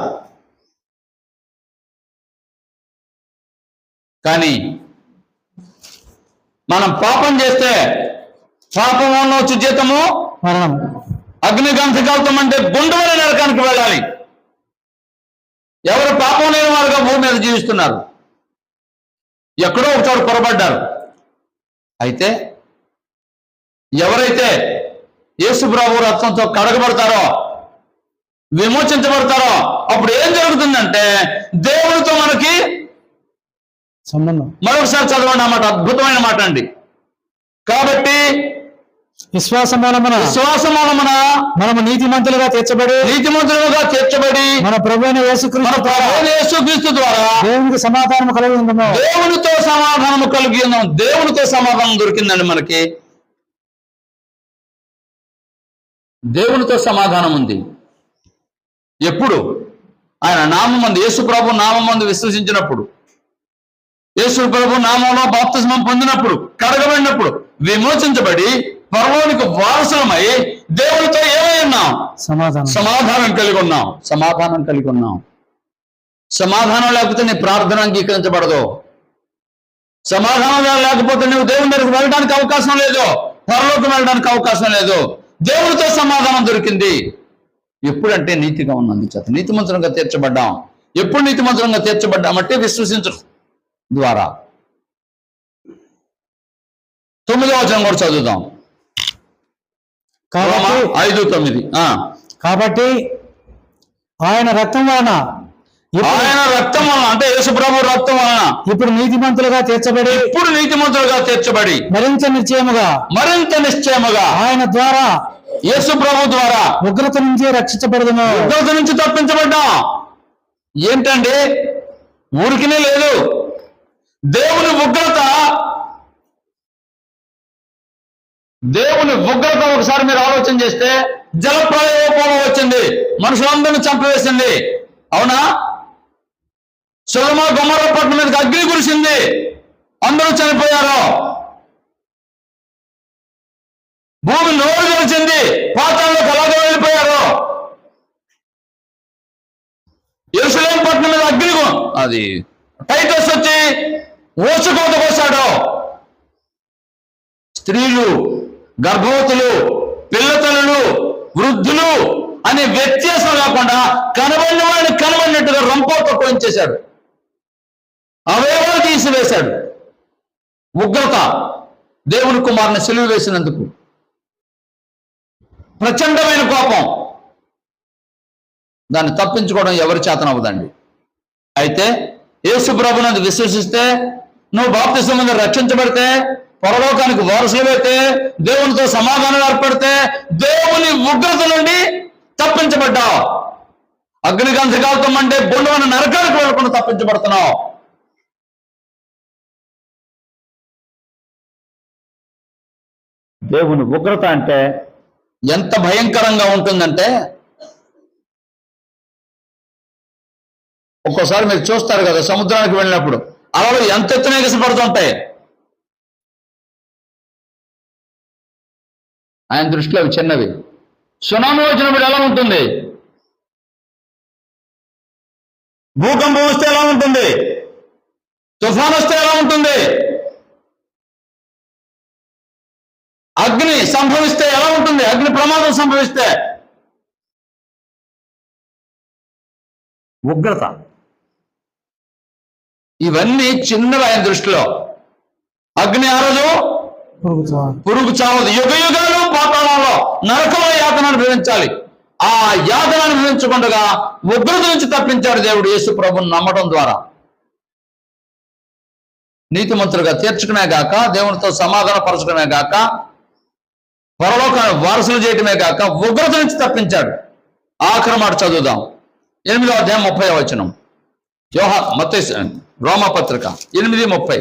కానీ మనం పాపం చేస్తే పాపం వచ్చే జీతము మరణం. అగ్నిగంధకాలతో అంటే గుండెల నరకానికి వెళ్ళాలి. ఎవరు పాపం లేని వారుగా భూమి మీద జీవిస్తున్నారు, ఎక్కడో ఒకచోట పొరపడ్డారు. అయితే ఎవరైతే యేసు ప్రభు రక్తంతో కడగబడతారో, విమోచించబడతారో, అప్పుడు ఏం జరుగుతుందంటే దేవునితో మనకి సంబంధం. మరొకసారి చదవండి అన్నమాట, అద్భుతమైన మాట అండి. కాబట్టి విశ్వాస మూలమున మనము నీతిమంతులుగా తీర్చబడి మన ప్రభువైన యేసుక్రీస్తు ద్వారా దేవునికి సమాధానం కలిగి ఉన్నాము. దేవునితో సమాధానం దొరికిందండి మనకి. దేవునితో సమాధానం ఉంది. ఎప్పుడు? ఆయన నామమందు, యేసు ప్రభు నామమందు విశ్వసించినప్పుడు, యేసు ప్రభు నామంలో బాప్తిస్మం పొందినప్పుడు, కడగబడినప్పుడు, విమోచించబడి పరలోనికి వారసులమై దేవునితో ఏమై ఉన్నాం? సమాధానం కలిగి ఉన్నాం. సమాధానం లేకపోతే నీ ప్రార్థన అంగీకరించబడదు. సమాధానం లేకపోతే నువ్వు దేవుని దగ్గరికి వెళ్ళడానికి అవకాశం లేదు, పరలోకం వెళ్ళడానికి అవకాశం లేదు. దేవునితో సమాధానం దొరికింది. ఎప్పుడంటే నీతిగా ఉన్నందు చేత నీతిమంతులంగా తీర్చబడ్డాం. ఎప్పుడు నీతిమంతులంగా తీర్చబడ్డామంటే విశ్వసించడం ద్వారా. 9వ వచనం కూడా చదువుదాం. 5:9. కాబట్టి ఆయన రక్తం వలన అంటే యేసుప్రభు రక్తం వలన ఇప్పుడు నీతిమంతులుగా తీర్చబడి మరింత నిశ్చయముగా ఆయన ద్వారా, యేసుప్రభు ద్వారా ఉగ్రత నుంచి రక్షించబడదుము. ఉగ్రత నుంచి తప్పించబడ్డాం. ఏంటండి? ఊరికినే లేదు. దేవుని ఉగ్రత ఒకసారి మీరు ఆలోచన చేస్తే జలప్రళయం వచ్చింది, మనుషులందరినీ చంపివేసింది. అవునా? సొదొమ గొమొర్రా పట్టణం మీదకి అగ్ని కురిసింది, అందరూ చనిపోయారు. భూమి నోరు తెరిచింది, పాతాళంలోకి అలాగే వెళ్ళిపోయారు. యెరూషలేము పట్టణం మీద అగ్ని, అది టైటస్ వచ్చి ఊచకోత కోసాడు. స్త్రీలు, గర్భవతులు, పిల్లతల్లులు, వృద్ధులు అనే వ్యత్యాసం లేకుండా కనబడిన వాడిని కనబడినట్టుగా రొంపతో కోయించేశాడు, అవయవాలు తీసివేశాడు. ఉగ్రత దేవుని కుమారుని సిలువ వేసినందుకు ప్రచండమైన కోపం. దాన్ని తప్పించుకోవడం ఎవరి చేతనవ్వదండి. అయితే యేసు ప్రభువునందు విశ్వసిస్తే, నువ్వు బాప్తిస్మం పొంది రక్షించబడితే, పరలోకానికి వారసులైతే, దేవునితో సమాధానం ఏర్పడితే, దేవుని ఉగ్రత నుండి తప్పించబడ్డావు. అగ్నిగంధకాలతో అంటే బొండమైన నరకానికి వెళ్ళకుండా తప్పించబడుతున్నావు. దేవుని ఉగ్రత అంటే ఎంత భయంకరంగా ఉంటుందంటే, ఒక్కోసారి మీరు చూస్తారు కదా, సముద్రానికి వెళ్ళినప్పుడు అలలు ఎంత ఎత్తున ఎగసిపడుతుంటాయి. ఆయన దృష్టిలో అవి చిన్నవి. సునామీ వచ్చినప్పుడు ఎలా ఉంటుంది? భూకంపం వస్తే ఎలా ఉంటుంది? తుఫాన్ వస్తే ఎలా ఉంటుంది? అగ్ని సంభవిస్తే ఎలా ఉంటుంది? అగ్ని ప్రమాదం సంభవిస్తే ఉగ్రత. ఇవన్నీ చిన్నవి ఆయన దృష్టిలో. అగ్ని ఆ రోజు పురుగు చావదు. యుగ యుగాలు పాతాళంలో నరకల యాతన అనుభవించాలి. ఆ యాతన అనుభవించకుండా ఉగ్రత నుంచి తప్పించాడు దేవుడు యేసు ప్రభువుని నమ్మడం ద్వారా. నీతిమంతులుగా తీర్చడమే గాక, దేవునితో సమాధాన పరచడమే గాక, పరలోకాన్ని వారసులు చేయటమే గాక, ఉగ్రత నుంచి తప్పించాడు. ఆఖరి మాట చదువుదాం. 8వ అధ్యాయం 30వ వచనం. రోమాపత్రిక 8:30.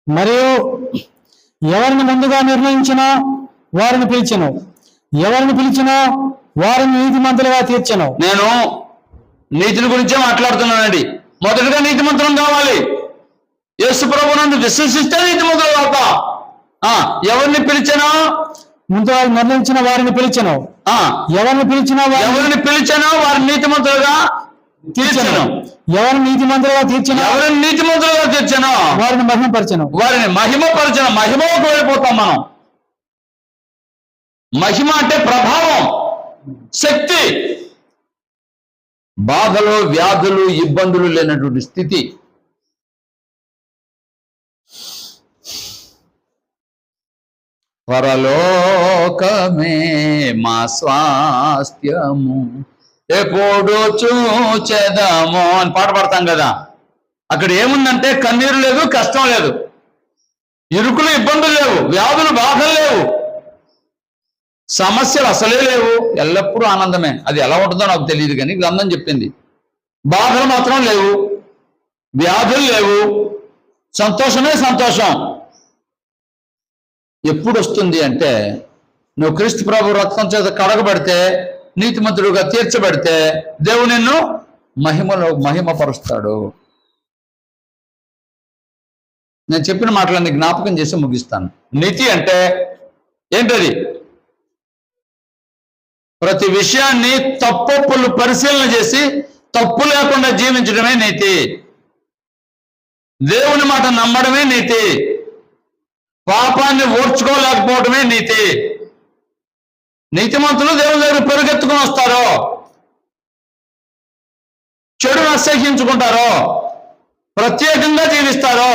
మరియు ఎవరిని ముందుగా నిర్ణయించినో వారిని పిలిచెను, ఎవరిని పిలిచినో వారిని నీతిమంతులుగా తీర్చెను. నేను నీతిని గురించే మాట్లాడుతున్నానండి. మొదటగా నీతిమంతులం కావాలి. యేసు ప్రభువునందు విశ్వసిస్తే నీతిమంతులు అవుతాం. ఎవరిని పిలిచానో, ముందుగా నిర్ణయించిన వారిని పిలిచెను, ఎవరిని పిలిచినా వారిని నీతిమంతులుగా తీర్చను. ఎవరిని నీతిమంతులుగా తీర్చను వారిని మహిమపరచను. మహిమకు వెళ్ళిపోతాం మనం. మహిమ అంటే ప్రభావం, శక్తి. బాధలు, వ్యాధులు, ఇబ్బందులు లేనటువంటి స్థితి. పరలోకమే మా స్వాస్థ్యము ఎప్పుడు చూచెదము అని పాట పాడతాం కదా. అక్కడ ఏముందంటే కన్నీరు లేదు, కష్టం లేదు. ఇరుకులు ఇబ్బందులు లేవు, వ్యాధులు బాధలు లేవు, సమస్యలు అసలే లేవు, ఎల్లప్పుడూ ఆనందమే. అది ఎలా ఉంటుందో నాకు తెలియదు, కానీ గ్రంథం చెప్పింది. బాధలు మాత్రం లేవు, వ్యాధులు లేవు, సంతోషమే సంతోషం. ఎప్పుడు వస్తుంది అంటే నువ్వు క్రీస్తు ప్రభు రక్తం చేత కడగబడితే, నీతిమంతుడుగా తీర్చబడితే దేవుడు నిన్ను మహిమపరుస్తాడు. నేను చెప్పిన మాటలన్నీ జ్ఞాపకం చేసి ముగిస్తాను. నీతి అంటే ఏంటది? ప్రతి విషయాన్ని తప్పొప్పులు పరిశీలన చేసి తప్పు లేకుండా జీవించడమే నీతి. దేవుని మాట నమ్మడమే నీతి. పాపాన్ని ఓర్చుకోలేకపోవడమే నీతి. నీతిమంతులు దేవుని దగ్గర పెరుగెత్తుకుని వస్తారో, చెడును అసహ్యించుకుంటారో, ప్రత్యేకంగా జీవిస్తారో.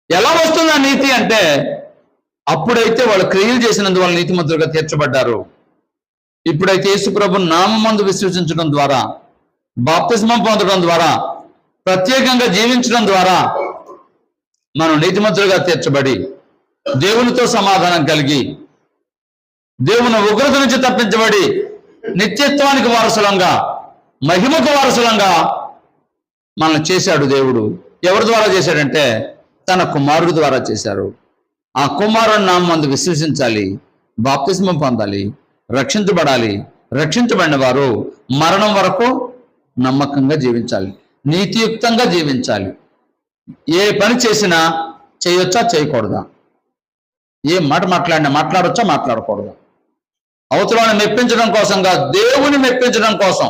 ఎలా వస్తుంది ఆ నీతి అంటే, అప్పుడైతే వాళ్ళు క్రియలు చేసినందువల్ల నీతిమంతులుగా తీర్చబడ్డారు. ఇప్పుడైతే యేసు ప్రభు నామమందు విశ్వసించడం ద్వారా, బాప్తిస్మం పొందడం ద్వారా, ప్రత్యేకంగా జీవించడం ద్వారా మనం నీతిమంతులుగా తీర్చబడి దేవునితో సమాధానం కలిగి, దేవుని ఉగ్రత నుంచి తప్పించబడి నిత్యత్వానికి వారసులంగా, మహిమకు వారసులంగా మనల్ని చేశాడు దేవుడు. ఎవరి ద్వారా చేశాడంటే తన కుమారుడు ద్వారా చేశారు. ఆ కుమారుని నామందు విశ్వసించాలి, బాప్తిస్మం పొందాలి, రక్షించబడాలి. రక్షించబడిన వారు మరణం వరకు నమ్మకంగా జీవించాలి, నీతియుక్తంగా జీవించాలి. ఏ పని చేసినా చేయొచ్చా చేయకూడదా, ఏ మాట మాట్లాడినా మాట్లాడొచ్చా మాట్లాడకూడదా, అవతలని మెప్పించడం కోసంగా, దేవుని మెప్పించడం కోసం.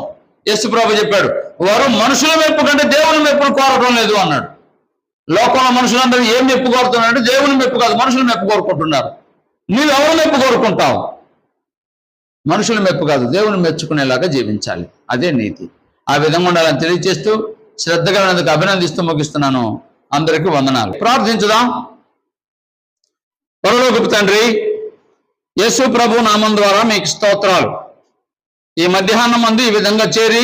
యేసు ప్రభు చెప్పాడు, వారు మనుషుల మెప్పు కంటే దేవుని మెప్పును కోరడం లేదు అన్నాడు. లోకంలో మనుషులందరూ ఏం మెప్పు కోరుతున్నారంటే దేవుని మెప్పు కాదు, మనుషులు మెప్పు కోరుకుంటున్నారు. నీవు ఎవరు మెప్పు కోరుకుంటావు? మనుషుల మెప్పు కాదు, దేవుని మెచ్చుకునేలాగా జీవించాలి. అదే నీతి. ఆ విధంగా ఉండాలని తెలియజేస్తూ శ్రద్ధగా ఉన్నందుకు అభినందిస్తూ ముగిస్తున్నాను. అందరికీ వందనాలు. ప్రార్థించుదాం. పరలోకపు తండ్రి, యేసు ప్రభు నామం ద్వారా మీకు స్తోత్రాలు. ఈ మధ్యాహ్నం మందు ఈ విధంగా చేరి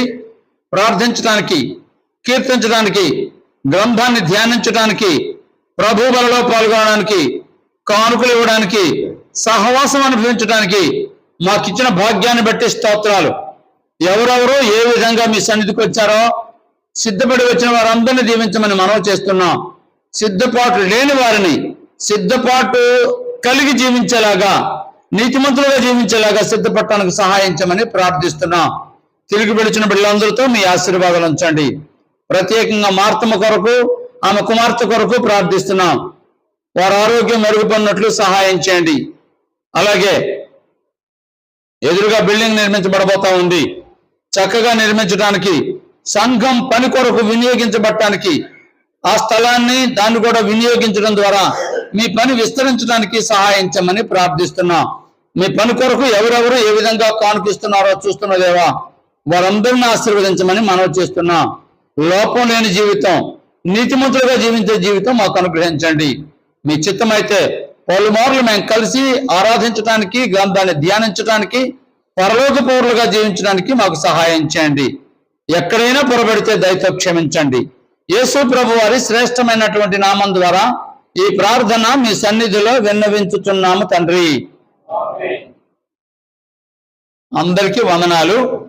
ప్రార్థించడానికి, కీర్తించడానికి, గ్రంథాన్ని ధ్యానించడానికి, ప్రభు బలలో పాల్గొనడానికి, కానుకలు ఇవ్వడానికి, సహవాసం అనుభవించడానికి మాకిచ్చిన భాగ్యాన్ని బట్టి స్తోత్రాలు. ఎవరెవరో ఏ విధంగా మీ సన్నిధికి వచ్చారో సిద్ధపడి వచ్చిన వారందరినీ దీవించమని మనవి చేస్తున్నాం. సిద్ధపాటు లేని వారిని సిద్ధపాటు కలిగి జీవించేలాగా, నీతిమంతులుగా జీవించేలాగా సిద్ధపడటానికి సహాయించమని ప్రార్థిస్తున్నాం. తిరిగి పిలిచిన బిడ్డలందరితో మీ ఆశీర్వాదాలు ఉంచండి. ప్రత్యేకంగా మార్తమ్మ కొరకు, ఆమె కుమార్తె కొరకు ప్రార్థిస్తున్నాం. వారి ఆరోగ్యం మెరుగుపడినట్లు సహాయం చేయండి. అలాగే ఎదురుగా బిల్డింగ్ నిర్మించబడబోతా ఉంది. చక్కగా నిర్మించడానికి, సంఘం పని కొరకు వినియోగించబడటానికి, ఆ స్థలాన్ని దాన్ని కూడా వినియోగించడం ద్వారా మీ పని విస్తరించడానికి సహాయించమని ప్రార్థిస్తున్నాం. మీ పని కొరకు ఎవరెవరు ఏ విధంగా కానుకిస్తున్నారో చూస్తున్నదేవా, వారందరినీ ఆశీర్వదించమని మనవి చేస్తున్నాం. లోపం లేని జీవితం, నీతిమంతులుగా జీవించే జీవితం మాకు అనుగ్రహించండి. మీ చిత్తమైతే పలుమార్లు మేము కలిసి ఆరాధించడానికి, గ్రంథాన్ని ధ్యానించడానికి, పరలోక పౌరులుగా జీవించడానికి మాకు సహాయం చేయండి. ఎక్కడైనా పొరబడితే దయతో క్షమించండి. యేసు ప్రభు వారి శ్రేష్టమైనటువంటి నామం ద్వారా ఈ ప్రార్థన మీ సన్నిధిలో విన్నవించుచున్నాము తండ్రి. అందరికీ వందనాలు.